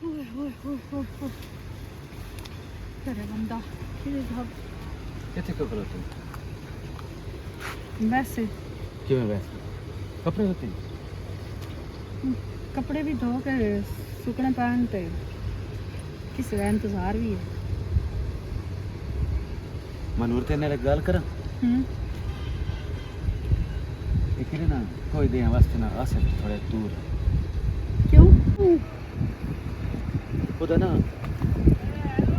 ਓਏ ਹੋਏ ਹੋਏ ਹੋਏ ਹੋਏ ਘਰੇ ਬੰਦਾ ਕਿਹਦੇ ਸਾਹਬ ਇੱਥੇ ਕਿਉਂ ਖਲੋਤੇ ਵੈਸੇ ਕਿਵੇਂ ਵੈਸੇ ਕੱਪੜੇ ਧੋਤੇ ਕੱਪੜੇ ਵੀ ਧੋ ਕੇ ਸੁੱਕਣੇ ਪੈਣ ਤੇ ਕਿਸੇ ਦਾ ਇੰਤਜ਼ਾਰ ਵੀ ਹੈ ਮਨੂਰ ਤੇ ਨਾਲ ਗੱਲ ਕਰਾਂ ਇਹ ਕਿਹੜੇ ਨਾ ਕੋਈ ਦੇ ਵਾਸਤੇ ਨਾ ਆਸੇ ਥੋੜੇ ਦੂਰ ਕਿਉਂ ਉਹਦਾ ਨਾ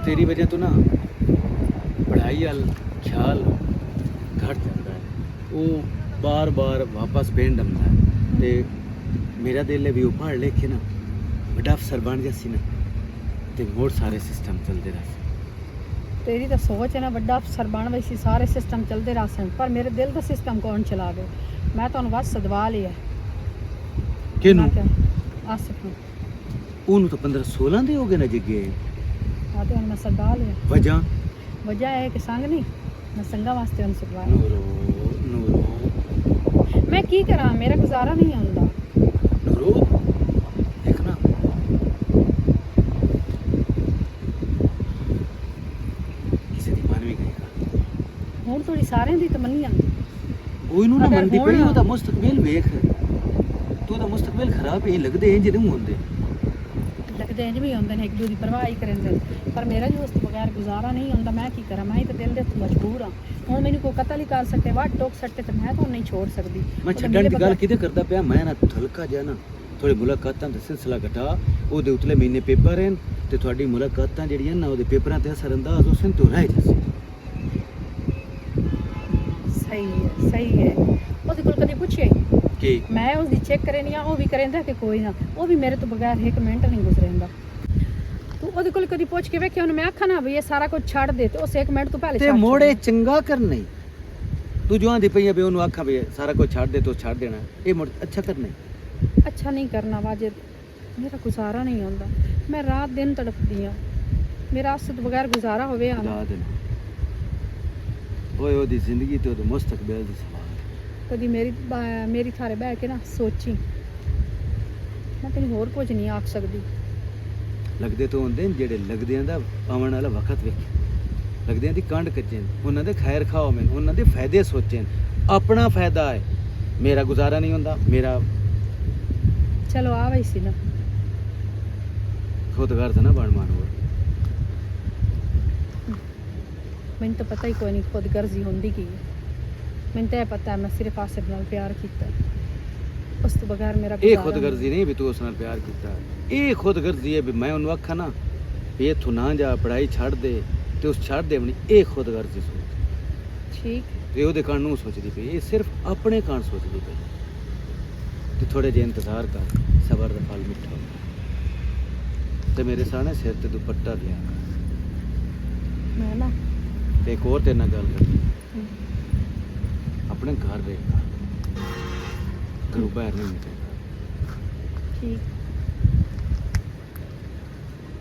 ਤੇਰੀ ਵਜ੍ਹਾ ਤੋਂ ਨਾ ਪੜ੍ਹਾਈ ਵੱਲ ਖਿਆਲ ਘਟ ਜਾਂਦਾ ਹੈ ਉਹ ਬਾਰ-ਬਾਰ ਵਾਪਸ ਪਿੰਡ ਆਉਂਦਾ ਹੈ ਤੇ ਮੇਰਾ ਦਿਲ ਹੈ ਵੀ ਉਹ ਪੜ੍ਹ ਲਿਖ ਕੇ ਨਾ ਵੱਡਾ ਅਫਸਰ ਬਣ ਜਾਸੀ ਨਾ ਤੇ ਹੋਰ ਸਾਰੇ ਸਿਸਟਮ ਚੱਲਦੇ ਰਹਿ तेरी तो सोच है ना बड़ा अफसर बन वैसे सारे सिस्टम चलते रह पर मेरे दिल का सिस्टम कौन चलावे मैं तो बस सदवा लिया ਕਿਹਨੂੰ आसिफ नूं ਉਹਨੂੰ ਤਾਂ 15-16 ਦੇ ਹੋ ਗਏ ਨਾ ਜੱਗੇ आते मैं सदवा लिया ਵਜ੍ਹਾ वजह है कि संग नहीं मैं संगा वास्ते उन सदवा ਨੂਰੋ ਨੂਰੋ मैं की करा मेरा गुजारा नहीं आंदा ਨੂਰੋ ਦੇਖ ਨਾ ਕਿਸੇ ਦੀ ਮਨ ਵੀ ਗਈ ਹੁਣ ਥੋੜੀ ਸਾਰਿਆਂ ਦੀ ਤਮੰਨੀ ਆਂਦੀ ਉਹ ਇਹਨੂੰ ਨਾ ਅਗਰ ਮੰਨਦੀ ਪਈ ਹੁਣ- ਉਹਦਾ ਮੁਸਤਕਬਲ ਵੇਖ ਤੂੰ ਉਹਦਾ ਮੁਸਤਕਬਲ ਖਰਾਬ ਇਹ ਲੱਗਦੇ ਇੰਜ ਨਹੀਂ ਹੁੰਦੇ लगते इंज भी होंगे एक दूसरी परवाह ही करेंगे पर मेरा जो उस बगैर गुजारा नहीं होंदा मैं की करा मैं तो दिल दे मजबूर हाँ हूँ मैंने कोई कतल ही कर सके वाट टोक सकते तो मैं तो नहीं छोड़ सकती ਮੈਂ ਛੱਡਣ ਦੀ ਗੱਲ ਕਿਤੇ ਕਰਦਾ ਪਿਆ ਮੈਂ ਨਾ ਹਲਕਾ ਜਿਹਾ ਨਾ ਥੋੜੀ ਮੁਲਾਕਾਤਾਂ ਦਾ ਸਿਲਸਿਲਾ ਘਟਾ ਉਹਦੇ ਉਤਲੇ ਮਹੀਨੇ ਪੇਪਰ ਹਨ ਤੇ ਤੁਹਾਡੀ ਮੁਲਾਕਾਤਾਂ ਜਿਹੜੀਆਂ ਨਾ ਉਹਦੇ ਪੇਪਰਾਂ ਤੇ ਅਸਰ ਅੰਦਾਜ਼ ਉਸਨ ਤੋਂ ਰਹਿ ਜਾਸੀ सही है ਉਹਦੇ ਕੋਲ ਕਦੇ ਪੁੱਛਿਆ ਕਿ ਮੈਂ ਉਸ ਦੀ ਚੈੱਕ ਕਰਨੀ ਆ ਉਹ ਵੀ ਕਰੇਂਦਾ ਕਿ ਕੋਈ ਨਾ ਉਹ ਵੀ ਮੇਰੇ ਤੋਂ ਬਗੈਰ ਇੱਕ ਮਿੰਟ ਨਹੀਂ ਗੁਜ਼ਰੇਂਦਾ ਤੂੰ ਉਹਦੇ ਕੋਲ ਕਦੀ ਪੁੱਛ ਕੇ ਵੇਖਿਆ ਉਹਨੂੰ ਮੈਂ ਆਖਾਂ ਨਾ ਵੀ ਇਹ ਸਾਰਾ ਕੁਝ ਛੱਡ ਦੇ ਤੇ ਉਸ ਇੱਕ ਮਿੰਟ ਤੋਂ ਪਹਿਲੇ ਤੇ ਛੱਡ ਮੋੜੇ ਚੰਗਾ ਕਰਨੇ ਤੂੰ ਜੋ ਆਂਦੀ ਪਈ ਆ ਵੀ ਉਹਨੂੰ ਆਖਾਂ ਵੀ ਸਾਰਾ ਕੁਝ ਛੱਡ ਦੇ ਤੋ ਛੱਡ ਦੇਣਾ ਇਹ ਮੋੜ ਅੱਛਾ ਕਰਨੇ अच्छा नहीं करना वाजिद मेरा गुजारा नहीं होता मैं रात दिन तड़पती हाँ मेरा आज तो बगैर गुजारा होवे ਖੁਦਾ ਦੇ ਨਾਲ। ਓਏ ਉਹਦੀ ਜ਼ਿੰਦਗੀ ਤੇ ਉਹਦੇ ਮੁਸਤਕਬਲ ਦੀ ਸਵਾਲ कभी मेरी थारे बह के ना सोची मैं तेन होर कुछ नहीं आख सकती ਲੱਗਦੇ ਤੋਂ ਹੁੰਦੇ ਨੇ ਜਿਹੜੇ ਲੱਗਦਿਆਂ ਦਾ ਆਉਣ ਵਾਲਾ ਵਕਤ ਵੇਖ ਲੱਗਦਿਆਂ ਦੀ ਕੰਡ ਕੱਚੇ ਉਹਨਾਂ ਦੇ ਖੈਰ ਖਾਓ ਮੈਂ ਉਹਨਾਂ ਦੇ ਫਾਇਦੇ ਸੋਚੇ ਆਪਣਾ ਫਾਇਦਾ ਹੈ ਮੇਰਾ ਗੁਜ਼ਾਰਾ ਨਹੀਂ ਹੁੰਦਾ ਮੇਰਾ चलो आ वही सी ना ਖੁਦਗਰ ਤਾਂ ਨਾ ਬਣ ਮਾਨੋ मैंने तो पता ही कोई नहीं खुद गर्जी होंगी की मैंने तो पता है मैं सिर्फ आसिफ नाल प्यार किया उस तो बगैर मेरा ਇਹ गुजारा ਖੁਦਗਰਜ਼ੀ ਨਹੀਂ ਵੀ ਤੂੰ ਉਸ ਨਾਲ ਪਿਆਰ ਕੀਤਾ ਇਹ ਖੁਦਗਰਜ਼ੀ ਹੈ ਵੀ ਮੈਂ ਉਹਨੂੰ ਆਖਾਂ ਨਾ ਵੀ ਇੱਥੋਂ ਨਾ ਜਾ ਪੜ੍ਹਾਈ ਛੱਡ ਦੇ ਤੇ ਉਸ ਛੱਡ ਦੇ ਆਪਣੀ ਇਹ ਖੁਦਗਰਜ਼ੀ ਸੋਚ नहीं। ठीक ਤੇ ਉਹਦੇ ਕਾਰਨ ਨੂੰ ਸੋਚਦੀ ਪਈ ਇਹ ਸਿਰਫ ਆਪਣੇ ਕਾਰਨ ਸੋਚਦੀ ਪਈ ਤੇ ਥੋੜੇ ਜਿਹਾ ਇੰਤਜ਼ਾਰ ਕਰ ਸਬਰ ਦਾ ਫਲ ਮਿੱਠਾ ਹੁੰਦਾ ਤੇ ਮੇਰੇ ਸਾਹਮਣੇ ਸਿਰ ਤੇ ਦੁਪੱਟਾ ਲਿਆ मैं ना ਤੇ ਇੱਕ ਹੋਰ ਤੇਰੇ ਨਾਲ ਗੱਲ ਕਰਨੀ ਆਪਣੇ ਘਰ ਦੇ ਘਰੋਂ ਬਾਹਰ ਨਹੀਂ ਨਿਕਲਦਾ ठीक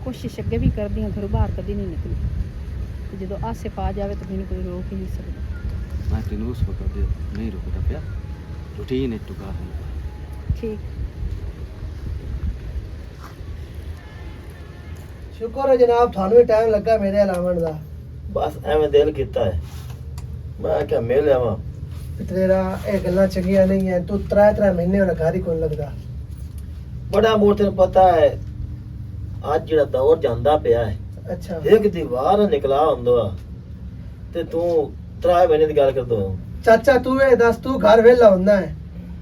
कोशिश अगे भी करदी हाँ घरों बाहर कभी नहीं निकली तो जो आसे पा जाए तो मैंने कोई रोक ही नहीं सकता ਮੈਂ ਤੈਨੂੰ ਉਸ ਵਕਤ ਦੇ ਨਹੀਂ ਰੁਕਦਾ ਪਿਆ ਰੂਟੀਨ ਹੈ ਟੁਕਾ ਹੈ ठीक ਸ਼ੁਕਰ ਹੈ ਜਨਾਬ ਤੁਹਾਨੂੰ ਵੀ ਟਾਈਮ ਲੱਗਾ ਮੇਰੇ ਅਲਾਵਣ ਦਾ ਬਸ ਐਵੇਂ ਦਿਲ ਕੀਤਾ ਹੈ ਮੈਂ ਕਿਹਾ ਮਿਲ ਆਵਾਂ ਤੇਰਾ ਇਹ ਗੱਲਾਂ ਚੰਗੀਆਂ ਨਹੀਂ ਐ ਤੂੰ 3 ਮਹੀਨੇ ਹੋਣਾ ਘਰ ਹੀ ਕੋਲ ਲੱਗਦਾ ਬੜਾ ਮੋਰ ਤੈਨੂੰ ਪਤਾ ਹੈ ਅੱਜ ਜਿਹੜਾ ਦੌਰ ਜਾਂਦਾ ਪਿਆ ਹੈ ਅੱਛਾ ਇੱਕ ਦੀਵਾਰ ਨਿਕਲਾ ਹੁੰਦਾ ਤੇ ਤੂੰ 3 ਮਹੀਨੇ ਦੀ ਗੱਲ ਕਰਦਾ ਚਾਚਾ ਤੂੰ ਇਹ ਦੱਸ ਤੂੰ ਘਰ ਵੇਲਾ ਹੁੰਦਾ ਹੈ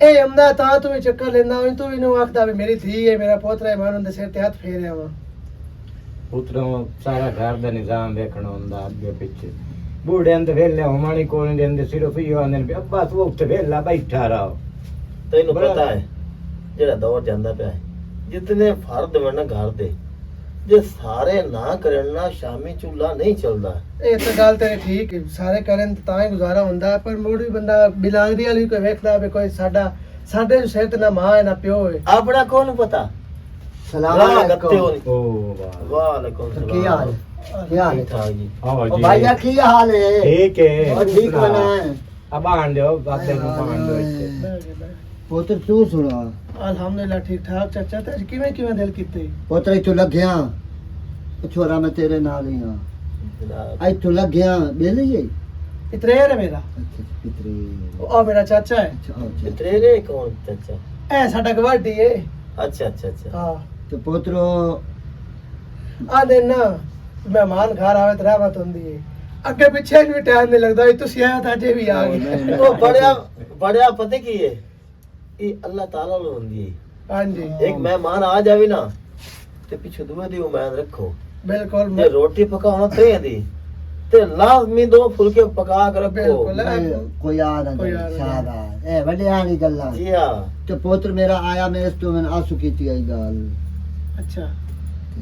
ਇਹ ਅਮਦਾ ਤਾਂ ਤੂੰ ਵੀ ਚੱਕਰ ਲੈਂਦਾ ਹੋਈ ਤੂੰ ਇਹਨੂੰ ਆਖਦਾ ਵੀ ਮੇਰੀ ਧੀ ਹੈ ਮੇਰਾ ਪੋਤਰਾ ਹੈ ਮੈਂ ਉਹਨਾਂ ਦੇ ਸਿਰ ਤੇ ਹੱਥ ਫੇਰਿਆ ਵਾਂ ਉਤਰੋਂ ਸਾਰਾ ਘਰ ਦਾ ਨਿਜ਼ਾਮ ਵੇਖਣਾ ਹੁੰਦਾ ਅੱਗੇ ਪਿੱਛੇ ਬੂੜਿਆਂ ਤੇ ਵੇਲੇ ਹੋਣੀ ਕੋਈ ਨਹੀਂ ਦਿੰਦੇ ਸਿਰਫ ਇਹੋ ਆਂਦੇ ਨੇ ਅੱਬਾ ਤੂੰ ਉੱਥੇ ਵੇਲਾ ਬੈਠਾ ਰਹੋ ਤੈਨੂੰ ਬੜਾ- ਪਤਾ ਹੈ ਜਿਹੜਾ ਦੌਰ ਜਾਂਦਾ ਪਿਆ ਹੈ ਜਿਤਨੇ ਫਰਦ ਬਣ ਘਰ ਦੇ ਜੇ ਸਾਰੇ ਨਾ ਕਰਨ ਨਾ ਸ਼ਾਮੀ ਚੁੱਲ੍ਹਾ ਨਹੀਂ ਚੱਲਦਾ ਇਹ ਤਾਂ ਗੱਲ ਤੇਰੀ ਠੀਕ ਹੈ ਸਾਰੇ ਕਰਨ ਤਾਂ ਹੀ ਗੁਜ਼ਾਰਾ ਹੁੰਦਾ ਹੈ, ਪਰ ਮੋੜ ਵੀ ਬੰਦਾ ਬਿਲਾਂਗਰੀ ਵਾਲੀ ਕੋਈ ਵੇਖਦਾ ਵੀ ਕੋਈ ਸਾਡੇ ਜੋ ਸਿਰ ਤੇ ਨਾ ਮਾਂ ਹੈ ਨਾ ਪਿਓ ਹੈ ਆਪਣਾ ਕੌਣ ਪਤਾ ਸਲਾਮ ਗੱਤੇ ਹੋਣੀ ਓ ਵਾਹ ਵਾਲੇਕੁਮ ਸਲਾਮ ਕੀ ਹਾਲ ਹੈ? ਕੀ ਹਾਲ ਹੈ? ਠੀਕ ਠਾਕ ਜੀ ਆਓ ਉਹ ਜੀ ਭਾਈਆ ਕੀ ਹਾਲ ਹੈ ਠੀਕ ਹੈ ਉਹ ਠੀਕ ਬਣਾ ਆ ਬਾਣ ਦਿਓ ਬਾਬੇ ਨੂੰ ਬਾਣ ਦਿਓ ਇੱਥੇ ਪੁੱਤਰ ਤੂੰ ਸੁਣਾ ਅਲਹਮਦੁਲਿਲਾ ਠੀਕ ਠਾਕ ਚਾਚਾ। ਤੇ ਅੱਜ ਕਿਵੇਂ ਦਿਲ ਕੀਤੇ? ਪੁੱਤਰ ਇੱਥੋਂ ਲੱਗਿਆ ਛੋਰਾ ਮੈਂ ਤੇਰੇ ਨਾਲ ਹੀ ਹਾਂ ਜਨਾਬ ਇੱਥੋਂ ਲੱਗਿਆ ਬਿਲ ਹੀ ਇਤਰੇਰ ਹੈ ਮੇਰਾ। ਅੱਛਾ ਕਿਤਰੇ ਉਹ ਮੇਰਾ ਚਾਚਾ ਹੈ। ਅੱਛਾ ਤੇਰੇ ਕੌਣ ਚਾਚਾ? ਇਹ ਸਾਡਾ ਗਵਾਡੀ ਹੈ। ਅੱਛਾ ਅੱਛਾ ਅੱਛਾ ਹਾਂ ਤੇ ਪੁੱਤਰੋ ਆ ਦਿਨ ਨਾ ਮਹਿਮਾਨ ਘਰ ਆਵੇ ਤਾਂ ਰਹਿਮਤ ਹੁੰਦੀ ਹੈ। ਅੱਗੇ ਪਿੱਛੇ ਨੂੰ ਵੀ ਟਾਈਮ ਨਹੀਂ ਲੱਗਦਾ। ਤੁਸੀਂ ਆਇਆ ਤਾਂ ਅਜੇ ਵੀ ਆ ਗਏ। ਉਹ ਬੜਿਆ ਪਤਾ ਕੀ ਹੈ, ਇਹ ਅੱਲਾਹ ਤਾਲਾ ਨੂੰ ਹੁੰਦੀ ਹੈ। ਹਾਂਜੀ ਇੱਕ ਮਹਿਮਾਨ ਆ ਜਾਵੇ ਨਾ ਤੇ ਪਿੱਛੇ ਦੂਏ ਦੀ ਉਮੀਦ ਰੱਖੋ। ਬਿਲਕੁਲ ਜੇ ਰੋਟੀ ਪਕਾਉਣਾ ਤੇ ਦੀ ਤੇ ਲਾਜ਼ਮੀ 2 ਫੁਲਕੇ ਪਕਾ ਕੇ ਰੱਖੋ। ਬਿਲਕੁਲ ਕੋਈ ਆ ਨਾ ਕੋਈ ਆ ਨਾ। ਸ਼ਾਬਾਸ਼ ਇਹ ਵੱਡਿਆਂ ਦੀ ਗੱਲਾਂ ਜੀ ਹਾਂ ਤੇ ਪੁੱਤਰ ਮੇਰਾ ਆਇਆ ਮੈਂ ਇਸ ਤੋਂ ਮੈਂ ਆਸੂ ਕੀਤੀ ਆਈ ਗੱਲ ਅੱਛਾ ਤੇ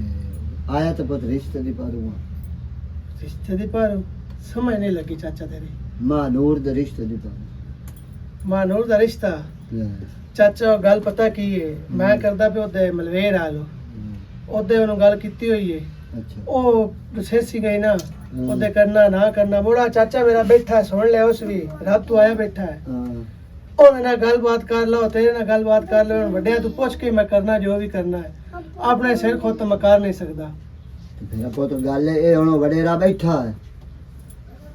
ਆਇਆ ਤੇ ਪੁੱਤ ਰਿਸ਼ਤੇ ਦੀ ਪਾਰੂਆ ਰਿਸ਼ਤੇ ਦੀ ਪਰ ਸਮਝ ਨਹੀਂ ਲੱਗੀ ਚਾਚਾ ਤੇਰੀ। ਮਾਂ ਨੂਰ ਦੇ ਰਿਸ਼ਤੇ ਦੀ ਪਾਰੂ ਮਾਨੂਰ ਦਾ ਰਿਸ਼ਤਾ ਚਾਚਾ ਗੱਲ ਪਤਾ ਕੀ ਹੈ ਮੈਂ ਕਰਦਾ ਪਿਆ ਉਹਦੇ ਮਲਵੇਰ ਆ ਲੋ ਉਹਦੇ ਉਹਨੂੰ ਗੱਲ ਕੀਤੀ ਹੋਈ ਹੈ। ਅੱਛਾ ਉਹ ਪ੍ਰੋਸੈਸ ਹੀ ਗਈ ਨਾ ਉਹਦੇ ਕਰਨਾ ਨਾ ਕਰਨਾ ਬੋੜਾ ਚਾਚਾ ਮੇਰਾ ਬੈਠਾ ਹੈ, ਸੁਣ ਲਿਆ ਉਸ ਵੀ ਰਾਤ ਤੋਂ ਆਇਆ ਬੈਠਾ ਹੈ। ਹਾਂ ਉਹਦੇ ਨਾਲ ਗੱਲਬਾਤ ਕਰ ਲਓ ਤੇਰੇ ਨਾਲ ਗੱਲਬਾਤ ਕਰ ਲਓ ਵੱਡਿਆਂ ਤੋਂ ਪੁੱਛ ਕੇ ਮੈਂ ਕਰਨਾ ਜੋ ਵੀ ਕਰਨਾ ਹੈ। ਆਪਣੇ ਸਿਰ ਖੁਦ ਤੋਂ ਮੈਂ ਕਰ ਨਹੀਂ ਸਕਦਾ। ਤੇ ਫਿਰ ਪੁੱਤ ਗੱਲ ਇਹ ਹੁਣ ਵਡੇਰਾ ਬੈਠਾ ਹੈ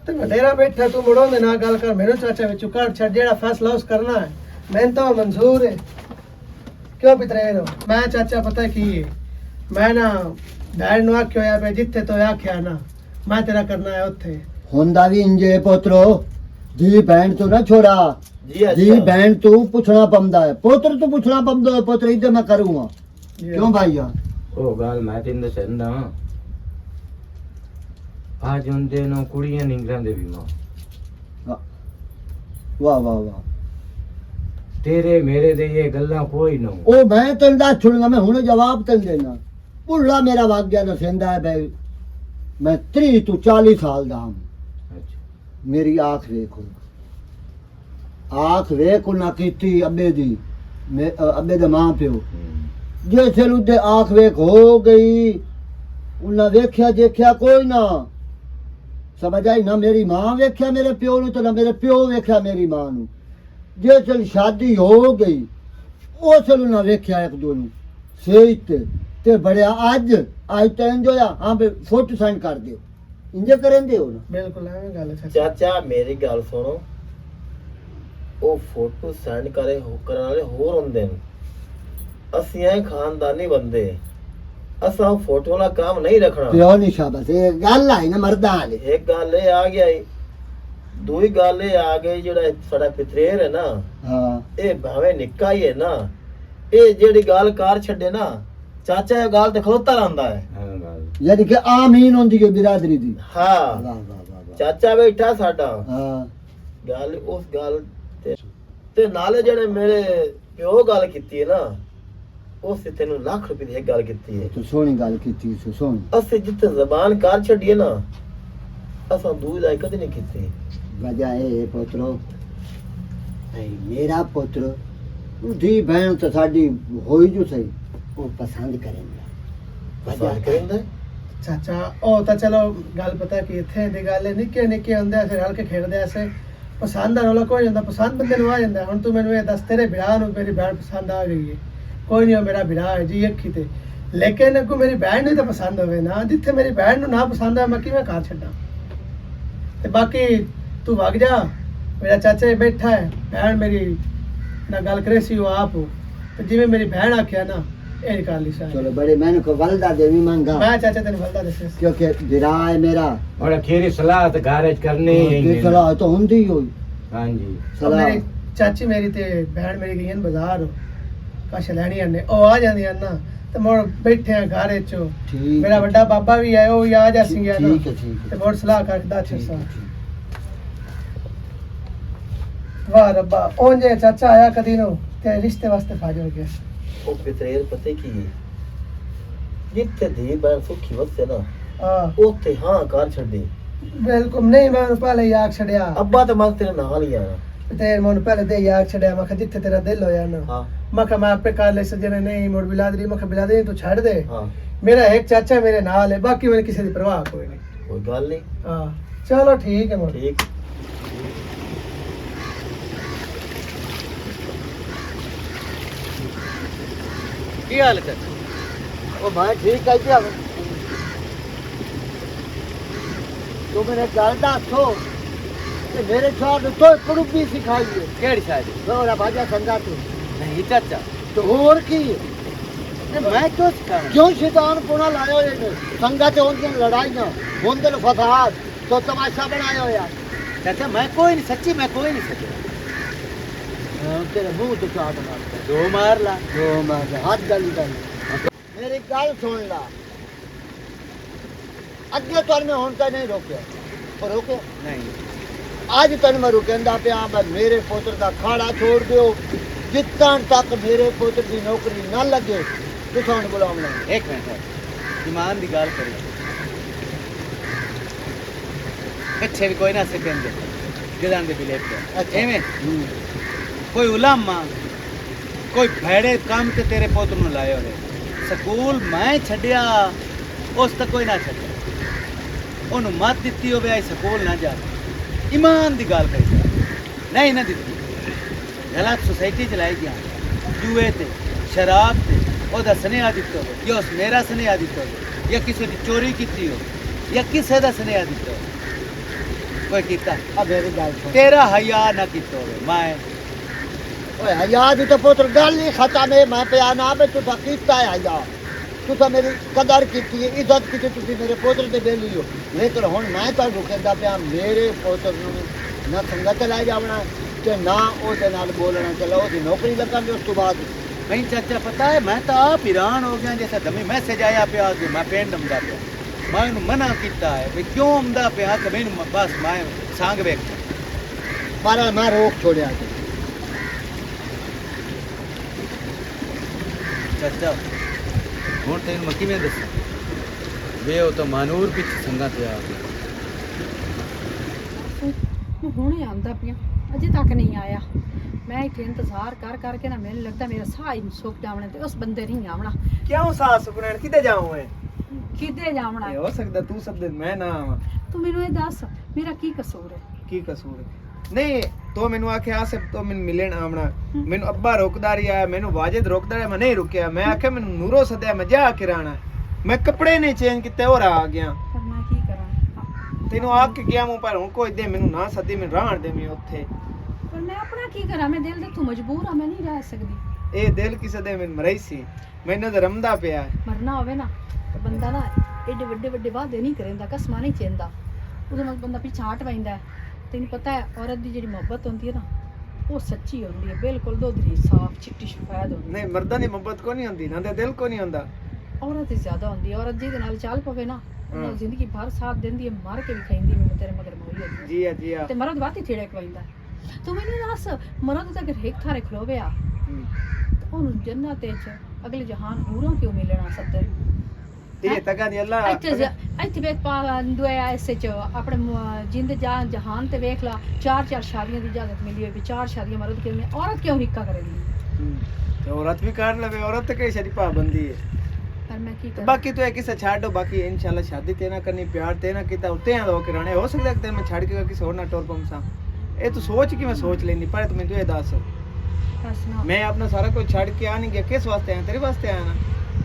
ਤੇ ਵਡੇਰਾ ਬੈਠਾ ਤੂੰ ਮੁੜੋਂ ਦੇ ਨਾਲ ਗੱਲ ਕਰ ਮੈਨੂੰ ਚਾਚਾ ਵਿੱਚੋਂ ਕੱਢ ਛੱਡ ਜਿਹੜਾ ਫੈਸਲਾ ਉਸ ਕਰਨਾ ਹੈ ਮੈਨੂੰ ਤਾਂ ਮਨਜ਼ੂਰ ਹੈ। ਕਿਉਂ ਪਿਤਰੇ ਰੋ ਮੈਂ ਚਾਚਾ ਪਤਾ ਕੀ ਹੈ ਮੈਂ ਨਾ ਡੈਡ ਨੂੰ ਆਖਿਆ ਹੋਇਆ ਪਿਆ ਜਿੱਥੇ ਤੋਂ ਆਖਿਆ ਨਾ ਮੈਂ ਤੇਰਾ ਕਰਨਾ ਹੈ ਉੱਥੇ। ਹੁੰਦਾ ਵੀ ਇੰਜੇ ਪੁੱਤਰੋ ਜੀ ਭੈਣ ਤੋਂ ਨਾ ਛੋੜਾ ਜੀ ਜੀ ਅੱਛਾ ਭੈਣ ਤੂੰ ਪੁੱਛਣਾ ਪੰਦਾ ਹੈ ਪੁੱਤਰ ਤੂੰ ਪੁੱਛਣਾ ਪੰਦਾ ਹੈ ਪੁੱਤਰ ਇੱਧਰ ਮੈਂ ਕਰੂੰਗਾ ਕਿਉਂ ਭਾਈਆ ਉਹ ਗੱਲ ਮੈਂ ਤੈਨੂੰ ਦੱਸਦਾ ਅੱਜ ਹੁੰਦੇ ਨੂੰ ਕੁੜੀਆਂ ਨਿੰਗਲਾਂ ਦੇ ਵੀ ਮਾਂ ਵਾਹ ਵਾਹ ਵਾਹ ਤੇਰੇ ਮੇਰੇ ਦੇ ਇਹ ਗੱਲਾਂ ਕੋਈ ਨਾ ਉਹ ਮੈਂ ਤੈਨੂੰ ਦੱਸ ਛੁੜੂੰਗਾ ਮੈਂ ਹੁਣੇ ਜਵਾਬ ਤੈਨੂੰ ਦੇਣਾ ਭੁੱਲਾ ਮੇਰਾ ਵਾਕਿਆ ਦੱਸਦਾ ਹੈ ਬਈ ਮੈਂ 30 ਤੋਂ 40 ਸਾਲ ਦਾ ਹਾਂ ਅੱਛਾ ਮੇਰੀ ਆਖ ਵੇਖੋ ਆਖ ਵੇਖ ਨਾ ਕੀਤੀ ਅੱਬੇ ਦੀ ਅੱਬੇ ਦਾ ਮਾਂ ਪਿਓ ਜੇ ਚਲ ਉੱਤੇ ਆਖ ਵੇਖ ਹੋ ਗਈ ਉਹਨਾਂ ਵੇਖਿਆ ਦੇਖਿਆ ਕੋਈ ਨਾ ਸਮਝ ਆਈ ਨਾ ਮੇਰੀ ਮਾਂ ਵੇਖਿਆ ਮੇਰੇ ਪਿਓ ਨੂੰ ਤੇ ਨਾ ਮੇਰੇ ਪਿਓ ਵੇਖਿਆ ਮੇਰੀ ਮਾਂ ਨੂੰ ਜੇ ਚਲ ਸ਼ਾਦੀ ਹੋ ਗਈ ਉਹ ਚਲ ਨਾ ਵੇਖਿਆ ਇੱਕ ਦੋ ਨੂੰ ਸਹੀ ਤੇ ਬੜਿਆ ਅੱਜ ਤੈਨੂੰ ਜੋਇਆ ਹਾਂ ਬੇ ਫੋਟੋ ਸਾਈਨ ਕਰ ਦਿਓ ਇੰਜੇ ਕਰਨ ਦਿਓ ਨਾ ਬਿਲਕੁਲ ਐਵੇਂ ਗੱਲ ਹੈ ਚਾਚਾ। ਚਾਚਾ ਮੇਰੀ ਗੱਲ ਸੁਣੋ ਉਹ ਫੋਟੋ ਸੈਂਡ ਕਰਨ ਵਾਲੇ ਹੋਰ ਹੁੰਦੇ ਨੇ। ਅਸੀਂ ਐ ਖਾਨਦਾਨੀ ਬੰਦੇ ਅਸਾਂ ਫੋਟੋ ਵਾਲਾ ਕੰਮ ਨਹੀਂ ਰੱਖਣਾ। ਪਿਓ ਨਹੀਂ ਸ਼ਾਬਾਸ਼ ਇਹ ਗੱਲ ਆਈ ਨਾ ਮਰਦਾਂ ਵਾਲੀ ਇੱਕ ਗੱਲ ਇਹ ਆ ਗਿਆ ਈ। ਦੂਈ ਗੱਲ ਇਹ ਆ ਗਈ ਜਿਹੜਾ ਸਾਡਾ ਪਿਤਰੇਰ ਹੈ ਨਾ ਹਾਂ ਇਹ ਭਾਵੇਂ ਨਿੱਕਾ ਹੀ ਹੈ ਨਾ ਇਹ ਜਿਹੜੀ ਗੱਲ ਕਾਰ ਛੱਡੇ ਨਾ ਚਾਚਾ ਇਹ ਗੱਲ ਤੇ ਖਲੋਤਾ ਰਹਿੰਦਾ ਹੈ। ਹਾਂ ਗੱਲ ਯਾਨੀ ਕਿ ਆਮੀਨ ਹੁੰਦੀ ਹੈ ਬਿਰਾਦਰੀ ਦੀ ਹਾਂ ਵਾਹ ਵਾਹ ਵਾਹ ਵਾਹ ਚਾਚਾ ਬੈਠਾ ਸਾਡਾ ਹਾਂ ਗੱਲ ਉਸ ਗੱਲ ਤੇ ਨਾਲੇ ਜਿਹੜੇ ਮੇਰੇ ਪਿਓ ਗੱਲ ਕੀਤੀ ਹੈ ਨਾ ਉਸ ਤੇ ਤੈਨੂੰ ਲੱਖ ਰੁਪਏ ਦੀ ਇੱਕ ਗੱਲ ਕੀਤੀ ਹੈ। ਤੂੰ ਸੋਹਣੀ ਗੱਲ ਕੀਤੀ ਤੂੰ ਸੋਹਣੀ ਅਸੀਂ ਜਿੱਥੇ ਜ਼ਬਾਨ ਕਰ ਛੱਡੀਏ ਨਾ ਅਸਾਂ ਦੂਈ ਦਾ ਕਦੇ ਨਹੀਂ ਕੀਤੀ। ਵਜ੍ਹਾ ਇਹ ਪੁੱਤਰੋ ਐ ਮੇਰਾ ਪੁੱਤਰ ਉਹਦੀ ਭੈਣ ਤਾਂ ਸਾਡੀ ਹੋਈ ਜੋ ਸਹੀ ਉਹ ਪਸੰਦ ਕਰੇਗਾ ਪਸੰਦ ਕਰਿੰਦਾ ਚਾਚਾ ਉਹ ਤਾਂ ਚਲੋ ਗੱਲ ਪਤਾ ਕਿ ਇੱਥੇ ਦੀ ਗੱਲ ਹੈ ਨਿੱਕੇ ਨਿੱਕੇ ਹੁੰਦੇ ਫਿਰ ਹਲਕੇ ਖੇਡਦੇ ਐਸੇ ਪਸੰਦ ਵਾਲਾ ਕੋਈ ਜਾਂਦਾ ਪਸੰਦ ਬੰਦੇ ਨੂੰ ਆ ਜਾਂਦਾ। ਹੁਣ ਤੂੰ ਮੈਨੂੰ ਇਹ ਦੱਸ ਤੇਰੇ ਵਿਆਹ ਨੂੰ ਮੇਰੀ ਭੈਣ ਪਸੰਦ ਆ ਗਈ ਹੈ ਕੋਈ ਨਹੀਂ ਮੇਰਾ ਵਿਆਹ ਹੈ ਜੀ ਅੱਖੀ ਤੇ ਲੇਕਿਨ ਅੱਗੋਂ ਮੇਰੀ ਭੈਣ ਨੂੰ ਤਾਂ ਪਸੰਦ ਹੋਵੇ ਨਾ ਜਿੱਥੇ ਮੇਰੀ ਭੈਣ ਨੂੰ ਨਾ ਪਸੰਦ ਆ ਮੈਂ ਕਿਵੇਂ ਘਰ ਛੱਡਾਂ। ਤੇ ਬਾਕੀ ਤੂੰ ਵਗ ਜਾ ਮੇਰਾ ਚਾਚਾ ਬੈਠਾ ਹੈ ਭੈਣ ਮੇਰੀ ਨਾਲ ਗੱਲ ਕਰੇ ਸੀ ਉਹ ਆਪ ਤੇ ਜਿਵੇਂ ਮੇਰੀ ਭੈਣ ਆਖਿਆ ਨਾ ਇਹ ਕਰ ਲਈ ਸਾਰੀ। ਚਲੋ ਬੜੇ ਮੈਨੂੰ ਕੋ ਵਲਦਾ ਦੇਵੀ ਮੰਗਾ ਮੈਂ ਚਾਚਾ ਤੈਨੂੰ ਬਲਦਾ ਦੱਸਿਆ ਸੀ। ਕਿਉਂਕਿ ਵਿਰਾ ਹੈ ਮੇਰਾ और अखीरी सलाह तो घर च करनी ही ਤੇ है। ਸਲਾਹ ਤਾਂ ਹੁੰਦੀ ਹੋਈ हाँ जी ਉਹ ਸਲਾਹ ਮੇਰੀ ਚਾਚੀ ਮੇਰੀ ਤੇ ਭੈਣ ਮੇਰੀ ਗਈਆਂ ਬਾਜ਼ਾਰ ਕਸ਼ ਲੈਣੀ ਆਨੇ ਉਹ ਆ ਜਾਂਦੀਆਂ ਨਾ ਤੇ ਮੋੜ ਬੈਠੇ ਆ ਘਰ ਵਿੱਚ ਠੀਕ ਮੇਰਾ ਵੱਡਾ ਬਾਬਾ ਵੀ ਆਇਆ ਉਹ ਵੀ ਆ ਜਾ ਸੀ ਗਿਆ ਨਾ ਠੀਕ ਹੈ ਤੇ ਮੋੜ ਸਲਾਹ ਕਰਦਾ ਅੱਛਾ ਸਾ ਵਾਹ ਰੱਬਾ ਉਹਨੇ ਚਾਚਾ ਆਇਆ ਕਦੀ ਨੂੰ ਤੇ ਰਿਸ਼ਤੇ ਵਾਸਤੇ ਭਾਜੋ ਗਿਆ। ਉਹ ਪਿਤਰੇਰ ਪਤਾ ਕੀ ਹੈ ਜਿੱਥੇ ਦੀ ਬੈਣ ਸੁਖੀ ਵਸੇ ਨਾ ਹਾਂ ਉੱਥੇ ਹਾਂ ਕਰ ਛੱਡੀ। ਬਿਲਕੁਲ ਨਹੀਂ ਮੈਂ ਉਹਨੂੰ ਪਹਿਲੇ ਯਾਦ ਛੜਿਆ ਅੱਬਾ ਤੇ ਮੈਂ ਤੇਰੇ ਨਾਲ ਹੀ ਆਇਆ। ਤੇ ਮੈਂ ਉਹਨੂੰ ਪਹਿਲੇ ਦੇ ਯਾਦ ਛੜਿਆ ਮੈਂ ਕਿਹਾ ਜਿੱਥੇ ਤੇਰਾ ਦਿਲ ਹੋਇਆ ਨਾ ਹਾਂ ਮੈਂ ਕਿਹਾ ਮੈਂ ਆਪੇ ਕਰ ਲੈ ਸਜਣੇ ਨਹੀਂ ਮੁੜ ਬਿਲਾਦਰੀ ਮੈਂ ਕਿਹਾ ਬਿਲਾਦਰੀ ਤੂੰ ਛੱਡ ਦੇ ਹਾਂ ਮੇਰਾ ਇੱਕ ਚਾਚਾ ਮੇਰੇ ਨਾਲ ਹੈ ਬਾਕੀ ਮੈਨੂੰ ਕਿਸੇ ਦੀ ਪਰਵਾਹ ਕੋਈ ਨਹੀਂ। ਕੋਈ ਗੱਲ ਨਹੀਂ ਹਾਂ ਚਲੋ ਠੀਕ ਹੈ ਮੁੜ ਠੀਕ की हाल कर ओ मैं ठीक है क्या तो मैंने गल दसो कि मेरे साथ तो पड़ूबी सिखाई है केड़ी शादी मेरा भाजा संगा तू नहीं चाचा तो और की मैं क्यों सिखाना क्यों शैतान पुना लायो ये संगा ते उनकी लड़ाई ना उनके फसाद तो तमाशा बनायो यार चाचा मैं कोई नहीं सच्ची मैं कोई नहीं सच्ची तेरे मुंह तो चाट मारता दो मार ला जो मैं हाथ डाली मेरी गल सुन ला अगे तो मैं हुन तक नहीं रोके और रोके नहीं आज तन मैं रुकेंदा पिया मैं मेरे पुत्र का खाड़ा छोड़ दियो जितना तक मेरे पुत्र की नौकरी ना लगे तुसां बुलावना एक मिनट ईमान दी गल करी पिछे भी कोई ना सकेंगे गिदां दे बिले पे एवें कोई उलामा कोई भैड़े काम ते तेरे पुत्र नु लायो रे स्कूल मैं छड्या उस तक कोई ना छड्या ओनू मत दित्ती होवे आई स्कूल ना जा ईमान दी गल करी नहीं ना दित्ती गलत सोसाइटी चलाई गया जुए ते शराब ते ओदा स्नेहा दित्तो होवे या उस मेरा स्नेहा दित्तो होवे या किसी दी चोरी कीती हो या किसे दा स्नेहा दित्तो होवे कोई कीता अब मेरी गल सुन तेरा हया ना कीतो होवे मैं ओए हया दी तो पुत्र गल ही खत्म है मैं पिया ना बे तू कीता है हया तू तो मेरी कदर की इज्जत की तुसी मेरे पुत्र दे बेली हो लेकिन हुन मैं तो रुकेंदा पिया मेरे पुत्र नु ना संगत लाई जावना ते ना ओदे नाल बोलना चलो ओदी नौकरी लगन उस तो बाद नहीं चाचा पता है मैं तो आप हैरान हो गया जैसा दमी मैसेज आया पिया कि मैं पेंड अमदा पिया मैं उन्हें मना किया है भाई क्यों अमदा पिया कि मैंने बस मैं सांग वेख पर मैं रोक छोड़या चाचा हूँ तेन मक्की में दस वे हो तो मानूर पिछ संगा ते आ गया मैं हुणे आंदा पिया अजे तक नहीं आया मैं इतने इंतजार कर करके ना मैंने लगता मेरा साह ही सुख जावने ते उस बंदे नहीं आवना क्यों सास सुकरण किते जाऊं मैं किदे जावना हो सकदा तू सब दिन मैं ना आवां तू मैनू ये दस मेरा की कसूर है की कसूर है नहीं तो मैनू आखे आ सब तो मैनू मिलन आवना मैनू अब्बा रोकदा रिया मैनू वाजिद रोकदा रिया मैं नहीं रुकिया मैं आखे मैनू नूरो सदया मैं जा के राणा मैं कपड़े नहीं चेंज किते और आ गया पर मैं की करा तेनू आके गया मु पर हुन कोई दे मैनू ना सदी मैं रहण दे मैं उत्थे पर मैं अपना की करा मैं दिल दे तू मजबूर हां मैं नहीं रह सकदी ए दिल किसे दे मैं मरई सी मैनू तो रमदा पिया मरना होवे ना तो बंदा ना एडे ਵੱਡੇ ਵੱਡੇ वादे नहीं करेंदा कसमा नहीं चेंदा उदों मत बंदा पिछा हट पैंदा है तेन पता है औरत दी जेडी मोहब्बत होंदी है ना वो सच्ची होंदी है बिल्कुल दोधरी साफ चिट्टी सफेद होंदी नहीं मर्दां दी मोहब्बत को नहीं होंदी ना दे दिल को नहीं होंदा औरत ही ज्यादा होंदी है औरत जिहदे नाल चल पवे ना हाँ। जिंदगी भर साथ देंदी है मार के भी खाइंदी मैं तेरे मगर मोई होंदी जी जी ते मरद बाती छेड़े पैंदा तू मैनू दस मरद ते अगर एक थारे खलोवे आ ते ओनू जन्नत विच अगले जहान हूरों क्यों मिलना सत्ते ते तका दी अल्लाह ਇੱਥੇ ਵੇਖ ਪਾ ਦੁਆ ਐਸੇ ਚ ਆਪਣੇ ਜਿੰਦ ਜਹਾਨ ਤੇ ਵੇਖ ਲਾ ਚਾਰ ਸ਼ਾਦੀਆਂ ਦੀ ਇਜਾਜ਼ਤ ਮਿਲੀ ਹੋਈ ਵੀ ਚਾਰ ਸ਼ਾਦੀਆਂ ਮਰਦ ਕਿਉਂ ਨੇ ਔਰਤ ਕਿਉਂ ਹਿੱਕਾ ਕਰੇਗੀ ਤੇ औरत भी कर लवे औरत ते कई सारी पाबंदी है ਪਰ ਮੈਂ ਕੀ ਕਰਾਂ बाकी तो एक किसे छाड़ दो बाकी इंशाल्लाह शादी ते ना करनी प्यार ते ना किता उते आ हो के रहने हो सकदा कि मैं छाड़ के किसी और ना टोर पमसा ए तू सोच कि मैं सोच लेनी पर तू मैं तो ये दस ਬਸ ਨਾ मैं अपना सारा कुछ छाड़ के आ नहीं गया किस वास्ते आया तेरे वास्ते आया ना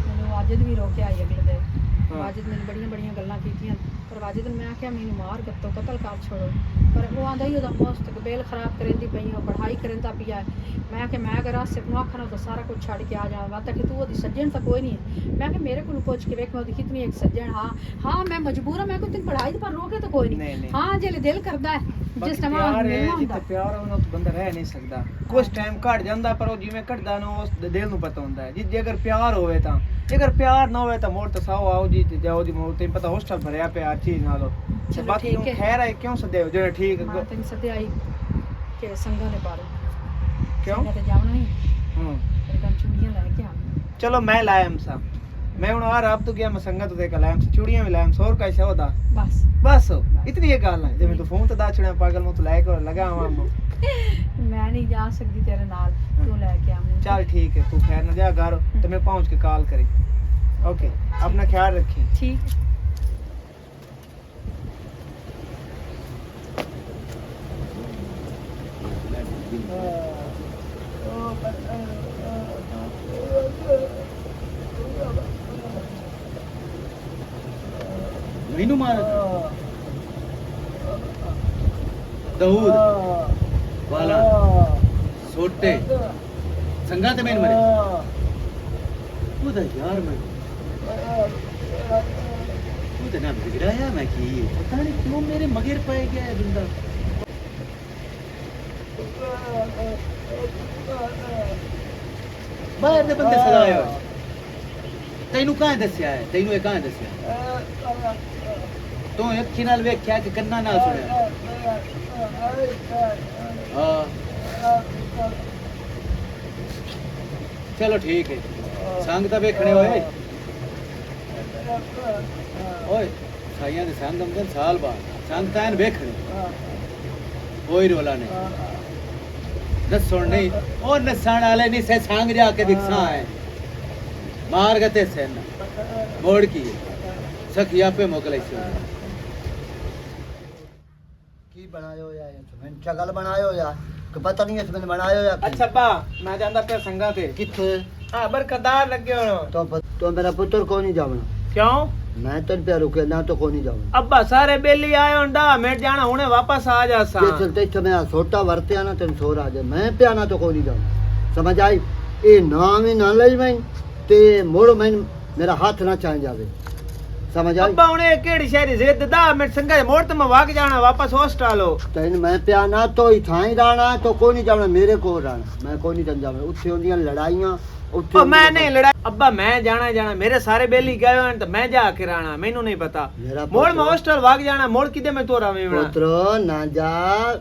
ਮੈਨੂੰ ਵਾਜਿਦ ਵੀ ਰੋਕਿਆ ਆਈ ਅਗਲੇ ਦੇ ਹਾਂ। ਵਾਜਿਦ ਮੈਨੂੰ ਬੜੀਆਂ ਗੱਲਾਂ ਕੀਤੀਆਂ ਪਰ ਵਾਜਿਦ ਨੂੰ ਮੈਂ ਆਖਿਆ ਮੈਨੂੰ ਮਾਰ ਗੱਤੋਂ ਕਤਲ ਕਰ ਛੋੜੋ ਪਰ ਉਹ ਆਂਦਾ ਹੀ ਉਹਦਾ ਮੁਸਤਕਬਲ ਖਰਾਬ ਕਰਨ ਦੀ ਪਈ ਉਹ ਪੜ੍ਹਾਈ ਕਰਨ ਦਾ ਪਿਆ ਹੈ। ਮੈਂ ਕਿ ਮੈਂ ਅਗਰ ਆਸਿਫ ਨੂੰ ਆਖਣਾ ਤਾਂ ਸਾਰਾ ਕੁਝ ਛੱਡ ਕੇ ਆ ਜਾਵਾਂ ਤਾਂ ਕਿ ਤੂੰ ਉਹਦੀ ਸੱਜਣ ਤਾਂ ਕੋਈ ਨਹੀਂ ਹੈ। ਮੈਂ ਕਿ ਮੇਰੇ ਕੋਲ ਪੁੱਛ ਕੇ ਵੇਖ ਮੈਂ ਉਹਦੀ ਕਿਤਨੀ ਇੱਕ ਸੱਜਣ ਹਾਂ ਮੈਂ ਮਜਬੂਰ ਹਾਂ ਮੈਂ ਕੋਈ ਤੈਨੂੰ ਪੜ੍ਹਾਈ ਪਰ ਰੋਕੇ ਤਾਂ ਕੋਈ नहीं, ਨਹੀਂ नहीं। ਹਾਂ ਜੇ ਦਿਲ ਕਰਦਾ ਹੈ ਜਿਸ ਟਾਈਮ प्यार है ਮਿਲਣਾ ਹੁੰਦਾ जिथे प्यार होना तो बंदा रह नहीं सकदा कुछ टाइम घट जांदा पर वो जिवें घटदा ना उस दिल नु पता हुंदा है जे अगर प्यार होवे तां जे अगर प्यार ना होवे तां मोड़ तो साओ आओ जी ते जाओ जी मोड़ ते पता हॉस्टल भरया पे हर चीज नालो ते चलो बाकी ठीक हुन है। खैर है क्यों सदे जेड़ा ठीक ਮੈਂ ਤੈਨੂੰ ਸੱਦਿਆਈ ਕਿ ਸੰਗਾਂ ਦੇ ਬਾਰੇ क्यों ਸੰਗਾਂ ਤੇ ਜਾਣਾ ਹੀ हां ਤੇਰੇ ਕੋਲ ਚੂੜੀਆਂ ਲੈ ਕੇ ਆਉਂ चलो मैं लायम सा मैं हुन आ रब तो गया मैं संगत ते लायम सा चूड़ियां भी लायम सौर का सौदा ਬਸ बस इतनी ये गल है जे मैं तो फोन ते दाचड़ा पागल मत लाए को लगावा ਮੈਂ ਨਹੀਂ ਜਾ ਸਕਦੀ ਤੇਰੇ ਨਾਲ ਤੂੰ ਲੈ ਕੇ ਆ ਮੈਨੂੰ चल ठीक है तू खैर ना जा घर तो मैं पहुंच के कॉल करी ओके अपना ख्याल रखी ठीक ਮੈਨੂੰ ਮਾਰ ਦਹੂਦ ਵਾਲਾ ਸੋਟੇ ਸੰਗਾ ਤੇ ਮੈਨੂੰ ਮਰੇ ਉਹਦਾ ਯਾਰ ਮੈਂ ਉਹਦਾ ਨਾਮ ਬਿਗੜਾਇਆ ਮੈਂ ਕੀ ਪਤਾ ਨਹੀਂ ਕਿਉਂ ਮੇਰੇ ਮਗਰ ਪੈ ਗਿਆ ਇਹ ਬੰਦਾ ਬਾਹਰ ਦੇ ਬੰਦੇ ਸਦਾਇਆ ਹੋਇਆ ਤੈਨੂੰ ਕਾਹ ਦੱਸਿਆ ਹੈ ਤੈਨੂੰ ਇਹ ਕਾਹ ਦੱਸਿਆ ਤੂੰ ਅੱਖੀ ਨਾਲ ਵੇਖਿਆ ਕਿ ਕੰਨਾਂ ਨਾਲ ਸੁਣਿਆ ਹਾਂ ਚਲੋ ਠੀਕ ਹੈ ਸੰਗ ਤਾਂ ਵੇਖਣੇ ਹੋਏ ਓਏ ਸਾਈਆਂ ਦੇ ਸੰਗ ਅੰਦਰ ਸਾਲ ਬਾਅਦ ਸੰਗ ਤਾਂ ਇਹਨ ਵੇਖਣੇ ਕੋਈ ਰੋਲਾ ਨਹੀਂ ਨਸਣ ਨਹੀਂ ਉਹ ਨਸਣ ਵਾਲੇ ਨਹੀਂ ਸੇ ਸੰਗ ਜਾ ਕੇ ਦਿਖਾ ਹੈ ਮਾਰ ਗਤੇ ਸੈਨ ਮੋੜ ਕੀ ਸਖਿਆ पे मोकले से की बनायो या मैंने चगल बनायो या कि पता नहीं इसमें बनायो या ਅੱਛਾ ਅੱਬਾ ਮੈਂ ਜਾਂਦਾ ਪਿਆ ਸੰਗਾ ਤੇ किथे ਹਾਂ ਬਰਕਦਾਰ ਲੱਗੇ ਹੋਣ तो मेरा पुत्र को नहीं जावना ਕਿਉਂ मैं तो पे रुके ना तो को नहीं जावना ਅੱਬਾ ਸਾਰੇ ਬੇਲੀ ਆਏ ਹੁਣ 10 ਮਿੰਟ ਜਾਣਾ ਹੁਣੇ ਵਾਪਸ आ जा सा ये चलते इथे मैं छोटा वरते ना तेन सो आ जाए मैं पे आना तो को नहीं जावना समझ आई ये नाम ही ना ले मैं ते मोड़ मैं मेरा हाथ ना चाह जावे समझ आई ਅੱਬਾ ਹੁਣੇ ਕਿਹੜੀ ਸ਼ਹਿਰੀ ਜ਼ਿੱਦ 10 ਮਿੰਟ ਸੰਗਾ ਦੇ ਮੋੜ ਤੇ ਮੈਂ ਵਾਗ ਜਾਣਾ ਵਾਪਸ ਹੋਸਟਲ तेन मैं पे आना तो ही था ही रहना तो को नहीं जावना मेरे को रहना मैं को नहीं चल जावना उत्थे होंदियां लड़ाइयां उत्थे ਉਹ ਮੈਂ ਨਹੀਂ ਲੜਾ ਅੱਬਾ ਮੈਂ ਜਾਣਾ ਮੇਰੇ ਸਾਰੇ ਬੇਲੀ ਗਏ ਹੋਣ ਤੇ ਮੈਂ ਜਾ ਕੇ ਰਾਣਾ ਮੈਨੂੰ ਨਹੀਂ ਪਤਾ मेरा ਮੋੜ ਮੈਂ ਹੋਸਟਲ ਵਾਗ ਜਾਣਾ ਮੋੜ ਕਿਤੇ ਮੈਂ ਤੋਰਾ ਵੇਵਣਾ पुत्रो ना जा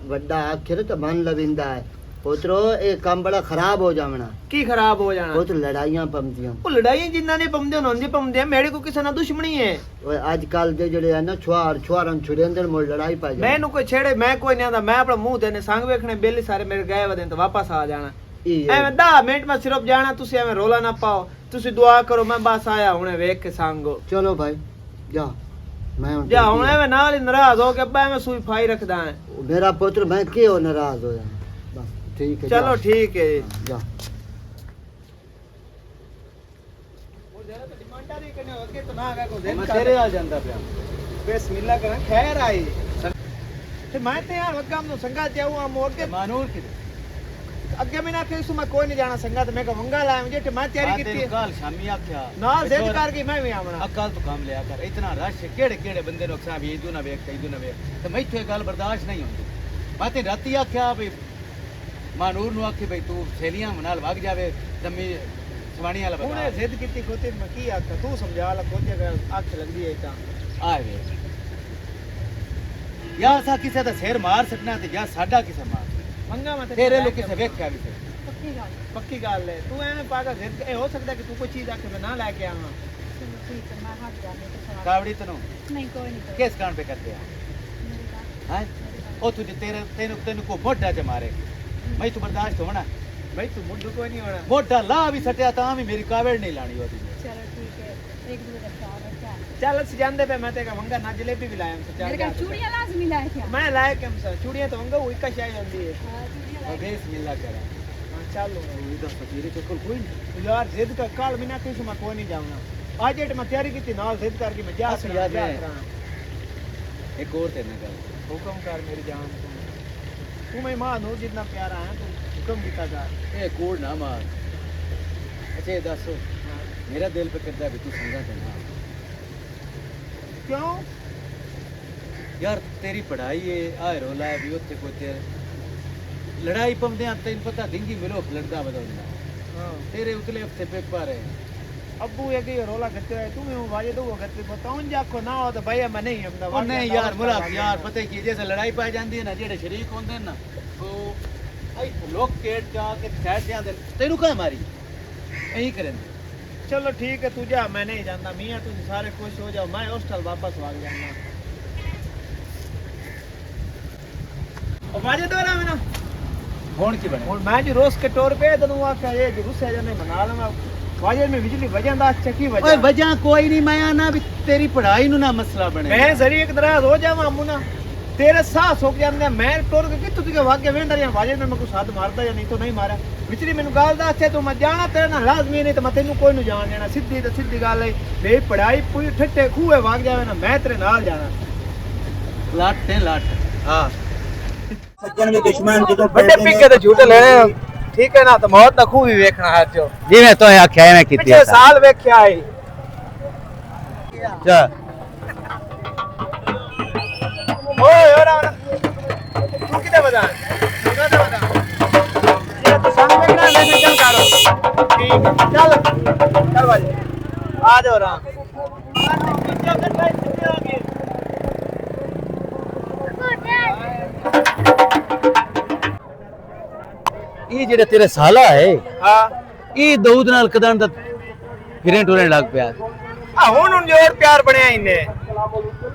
वड्डा आखिर तो मन लविंदा है पुत्रो ये काम बड़ा खराब हो जावना ਕੀ ਖਰਾਬ ਹੋ ਜਾਣਾ बहुत लड़ाइयां पमदियां ਉਹ ਲੜਾਈ ਜਿੰਨਾਂ ਨੇ ਪੰਦੇ ਉਹਨਾਂ ਦੇ ਪੰਦੇ ਮੇਰੇ ਕੋ ਕਿਸੇ ਨਾਲ ਦੁਸ਼ਮਣੀ ਹੈ ओए आजकल दे जड़े है ना छुआरन छुरेंदर मोड़ लड़ाई पा जाए ਮੈਨੂੰ ਕੋਈ ਛੇੜੇ ਮੈਂ ਕੋਈ ਨਹੀਂ ਆਂਦਾ ਮੈਂ ਆਪਣਾ ਮੂੰਹ ਦੇਨੇ ਸੰਗ ਵੇਖਣੇ ਬੇਲੀ ਸਾਰੇ ਮੇਰੇ ਗਏ ਵਦੇ ਤੇ ਵਾਪਸ ਆ ਜਾਣਾ ਐਵੇਂ 10 ਮਿੰਟ ਮੈਂ ਸਿਰਫ ਜਾਣਾ ਤੁਸੀਂ ਐਵੇਂ ਰੋਲਾ ਨਾ ਪਾਓ ਤੁਸੀਂ ਦੁਆ ਕਰੋ ਮੈਂ ਬਸ ਆਇਆ ਹੁਣੇ ਵੇਖ ਕੇ ਸੰਗੋ चलो भाई जा मैं हुन ਜਾ ਹੁਣ ਐਵੇਂ ਨਾਲ ਹੀ ਨਾਰਾਜ਼ ਹੋ ਕੇ ਅੱਬਾ ਐਵੇਂ ਸੂਈ ਫਾਈ ਰੱਖਦਾ ਹੈ मेरा पुत्र मैं क्यों नाराज हो जाना बस ठीक है ਚਲੋ ਠੀਕ ਹੈ जा ਮੈਂ ਤੇਰੇ ਆ ਜਾਂਦਾ ਪਿਆ ਬਿਸਮਿਲ੍ਲਾ ਕਰਾਂ ਖੈਰ ਆਈ ਤੇ ਮੈਂ ਤੇ ਯਾਰ ਵਗਮ ਨੂੰ ਸੰਗਾ ਜਾਉ ਆ ਮੋੜ ਕੇ ਮਾਨੂਰ ਕਿਤੇ ਅੱਗੇ ਮੈਂ ਨਾ ਕਿ ਮੈਂ ਕੋਈ ਨਹੀਂ ਜਾਣਾ ਸੰਗਾ ਤੇ ਮੈਂ ਕਹ ਵੰਗਾ ਲਾਇਆ ਜੇ ਮੈਂ ਤਿਆਰੀ ਕੀਤੀ ਕੱਲ ਸ਼ਾਮੀ ਆਖਿਆ ਨਾਲ ਜ਼ਿੱਦ ਕਰਕੇ ਮੈਂ ਵੀ ਆਵਣਾ ਅਕਲ ਤੋਂ ਕੰਮ ਲਿਆ ਕਰ ਇਤਨਾ ਰਸ਼ ਕਿਹੜੇ ਕਿਹੜੇ ਬੰਦੇ ਨੂੰ ਅਕਸਾ ਵੀ ਇਦੂ ਨਾ ਵੇਖ ਤੇ ਇਦੂ ਨਾ ਵੇਖ ਤੇ ਮੈਥੋਂ ਇਹ ਗੱਲ ਬਰਦਾਸ਼ਤ ਨਹੀਂ ਹੁੰਦੀ ਮੈਂ ਤੇ ਰਾਤੀ ਆਖਿਆ ਵੀ ਮਾਨੂਰ ਨੂੰ ਆਖੀ ਬਈ ਤੂੰ ਸੇਲੀਆਂ ਨਾਲ ਵਗ ਜਾਵੇ ਜੰਮੀ ਸਵਾਣੀ ਵਾਲਾ ਉਹਨੇ ਬਤਾ ਜ਼ਿੱਦ ਕੀਤੀ ਖੋਤੇ ਮੈਂ ਕੀ ਆਖਾਂ ਤੂੰ ਸਮਝਾ ਲੈ ਕੋਈ ਅਗਰ ਅੱਖ ਲੱਗਦੀ ਹੈ ਤਾਂ ਆਏ ਵੇ ਯਾਰ ਸਾ ਕਿਸੇ ਦਾ ਸਿਰ ਮਾਰ ਸਕਣਾ ਤੇ ਜਾਂ ਸਾਡਾ ਕਿਸੇ ਮਾਰ ਮੰਗਾ ਮੈਂ ਤੇਰੇ ਲੋਕ ਕਿਸੇ ਵੇਖਿਆ ਵੀ ਤੇ ਪੱਕੀ ਗੱਲ ਪੱਕੀ ਗੱਲ ਹੈ ਤੂੰ ਐਵੇਂ ਪਾਗਾ ਜ਼ਿੱਦ ਇਹ ਹੋ ਸਕਦਾ ਕਿ ਤੂੰ ਕੋਈ ਚੀਜ਼ ਆਖੇ ਮੈਂ ਨਾ ਲੈ ਕੇ ਆਵਾਂ ਚਲੋ ਠੀਕ ਹੈ ਮੈਂ ਹਟ ਜਾਣੀ ਤੇ ਸਵਾਲ ਕਾਵੜੀ ਤੈਨੂੰ ਨਹੀਂ ਕੋਈ ਨਹੀਂ ਕੋਈ ਕਿਸ ਕਾਂਡ पे करते हैं हैं ओ तुझे तेरे तेनु तेनु को मोटा च मारे मैं तू बर्दाश्त होना ਬਈ ਤੂੰ ਮੁੱਢ ਕੋਈ ਨਹੀਂ ਹੋਣਾ मोटा ला भी सटिया ता भी मेरी कावड़ नहीं लानी होती ਚਲੋ ਠੀਕ ਹੈ ਇੱਕ ਦੂਜੇ ਦਾ ਖਿਆਲ ਰੱਖਿਆ ਚੱਲ ਅਸੀਂ ਜਾਂਦੇ ਪਏ ਮੈਂ ਤੇ ਕਹ ਵੰਗਾ ਨਾ ਜਲੇਬੀ ਵੀ ਲਾਇਆ ਹਮ मेरे का चूड़ियां लाजमी लाए थे ਮੈਂ ਲਾਇਆ ਕਿ ਹਮ ਚੂੜੀਆਂ ਤਾਂ ਵੰਗਾ ਉਹ ਇੱਕ ਸ਼ਾਈ ਹੁੰਦੀ ਹੈ हाँ, चूड़ियां लाए बेस मिला कर ਹਾਂ ਚੱਲ तू दस फकीरे चक्कर कोई नहीं ਯਾਰ ਜ਼ਿੱਦ ਕਰ ਕਾਲ ਬਿਨਾ ਕਿਸੇ ਮੈਂ ਕੋਈ ਨਹੀਂ ਜਾਊਂਗਾ ਅੱਜ ਜੇ ਮੈਂ ਤਿਆਰੀ ਕੀਤੀ ਨਾਲ ਜ਼ਿੱਦ ਕਰਕੇ ਮੈਂ ਜਾ ਅਸੀਂ ਸਕਦਾ ਯਾਦ ਜਾ ਹੈ। ਕਰਾਂ एक और तेरे गल ਹੁਕਮ ਕਰ ਮੇਰੀ ਜਾਨ ਤੂੰ ਮੈਂ ਮਾਂ ਨੂੰ ਜਿੰਨਾ ਪਿਆਰਾ ਹੈ ਤੂੰ ਹੁਕਮ ਕੀਤਾ ਕਰ ए कोड ना मार अच्छा ये दस मेरा दिल पे करता है भी तू संगा ते ना ਕਿਉਂ यार तेरी पढ़ाई है आ रोला है भी उत्ते कोई तेरे लड़ाई पमदे आ तेन पता दिंगी मिलो लड़दा बदलदा ਹਾਂ तेरे उतले हफ्ते पेपर है अब्बू ये कि रोला करते रहे तुम वाजे दो करते बताऊं जाको ना हो तो भैया मैं नहीं हमदा ਉਹ ਨਹੀਂ ਯਾਰ ਮੁਲਾਕ ਯਾਰ ਪਤਾ ਕੀ ਜੇ ਲੜਾਈ ਪੈ ਜਾਂਦੀ ਹੈ ਨਾ ਜਿਹੜੇ ਸ਼ਰੀਕ ਹੁੰਦੇ ਨੇ ਨਾ ਉਹ ਇੱਥੇ ਲੋਕ ਕੇਟ ਜਾ ਕੇ ਸਾਈਡ ਜਾਂਦੇ ਤੈਨੂੰ ਕਾ ਮਾਰੀ ਐਂ ਕਰੇ चलो ठीक है तू जा मैं नहीं जानता मियां तुम सारे खुश हो जाओ मैं हॉस्टल वापस भाग जाना और वाजे दो रहा मैं ना ਹੁਣ ਕੀ ਬਣੇ और मैं जो रोज के टोर पे तनु आखा ये जो गुस्से जाने मना लूंगा वाजे में बिजली वजंदा चकी ਓਏ वजा ਵਜ੍ਹਾ ਕੋਈ ਨਹੀਂ ਮੈਂ ਆਣਾ ਵੀ ਤੇਰੀ ਪੜ੍ਹਾਈ ਨੂੰ ਨਾ ਮਸਲਾ ਬਣੇ मैं जरी एक दराज हो जावा मुना तेरे साह सोक जांदे मैं टोर के कितु के वागे वेंदा या वाजे में मैं कुछ हाथ मारदा या नहीं तो नहीं मारा ਵਿਚਰੀ ਮੈਨੂੰ ਗੱਲ ਦੱਸ ਤੇ ਤੂੰ ਮੈਂ ਜਾਣਾ ਤੇਰੇ ਨਾਲ ਲਾਜ਼ਮੀ ਨਹੀਂ ਤੇ ਮੈਂ ਤੈਨੂੰ ਕੋਈ ਨੂੰ ਜਾਣ ਦੇਣਾ ਸਿੱਧੀ ਤੇ ਸਿੱਧੀ ਗੱਲ ਹੈ ਮੇਰੀ ਪੜਾਈ ਪੂਰੀ ਠੱਟੇ ਖੂਹੇ ਵਗ ਜਾਵੇ ਨਾ ਮੈਂ ਤੇਰੇ ਨਾਲ ਜਾਣਾ लाट है लाट ਹਾਂ ਸੱਜਣ ਵੀ ਦੁਸ਼ਮਣ ਜਦੋਂ ਵੱਡੇ ਪਿੱਕੇ ਤੇ ਝੂਟੇ ਲੈਣੇ ਠੀਕ ਹੈ ਨਾ ਤੇ ਮੌਤ ਦਾ ਖੂਹ ਵੀ ਵੇਖਣਾ ਹੈ ਚੋ जिवें तो आख्या है मैं कीती ਪਿਛਲੇ ਸਾਲ ਵੇਖਿਆ ਹੈ चल ਓਏ ਓਏ ਤੂੰ ਕਿਤੇ ਵਦਾ ਕਿਤੇ ਵਦਾ ਇਹ ਤਾਂ ਸੰਗ ਵੇਖਣਾ ਲੈ ਚੱਲ ਕਰੋ ਠੀਕ ਹੈ ਚੱਲ ਬਾਜੀ ਆ ਜਾਓ ਰਾਮ ये जेड़ा तेरा साला है ਹਾਂ ये दूध नाल कदन दा फिरें टुरें लग पिया ਆ ਹੁਣ ਜੋਰ ਪਿਆਰ ਬਣਿਆ ਇੰਨੇ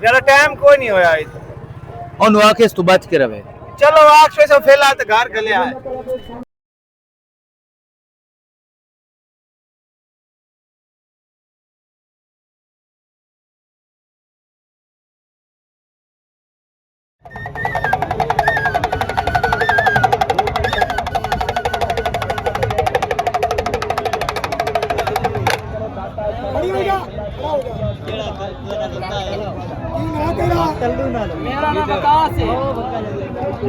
ਜਰਾ ਟਾਈਮ ਕੋਈ ਨਹੀਂ ਹੋਇਆ और आके तू बच के रहे चलो आठ सौ फैला तो घर गलिया है मेरा नाम आकाश है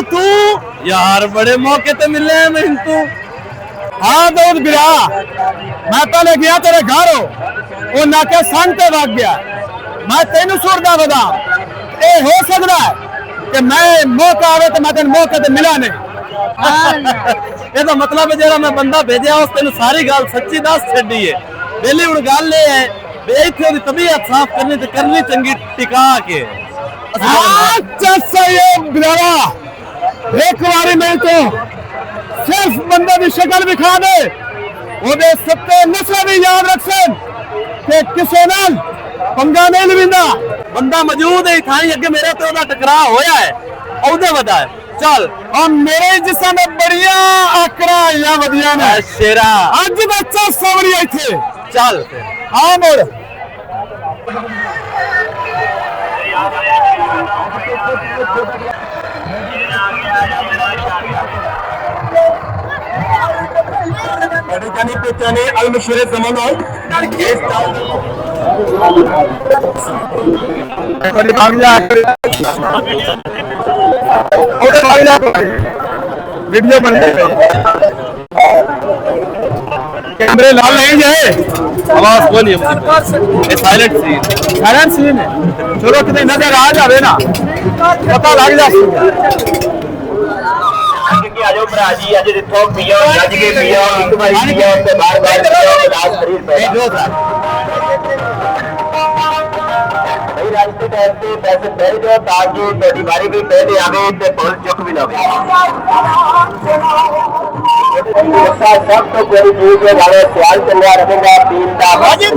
तू यार बड़े मौके ते मिले हैं मैं तू हाँ दूध गिरा मैं पहले गया तेरे घर वो नाके संग ते भाग गया मैं तेन सुरदा बदा ये हो सकता है कि मैं मौका आवे तो मैं तेन मौके ते मिला नहीं ये तो मतलब है जेड़ा मैं बंदा भेजा उस तेन सारी गल सच्ची दस छड़ी है पहली हुण गल ये है भी इत्थे ओदी तबीयत साफ करनी ते करनी चंगी टिका के अच्छा सही है एक बारी मैं तो सिर्फ बंदे की शक्ल दिखा दे ओदे सत्ते नस्ल भी याद रख सन कि किसी नाल पंगा नहीं लविंदा बंदा मौजूद है थाई अगे मेरे ते ओदा टकराव होया है ओदे वदा है चल और मेरे जिस्म में बढ़िया आकड़ा या वदिया ने शेरा आज बच्चा सवरी इथे चल आ मोड़ पहचाने अलमशरे जमान वीडियो बन कैमरे लाल नहीं जाए आवाज बोलिए साइलेंट सीन है चलो कितने नजर आ जावे ना पता लग जा आजो भरा जी अज जिथों पियो जज के पियो एक बार पियो ते बार-बार पियो लाश शरीर पे भाई रास्ते पे पैसे दे दो ताकि तेरी बारी भी पहले आवे ते पुल चुक भी लवे सब तो कोई चीज के वाले ख्याल चलवा रखेगा तीन दा बाजी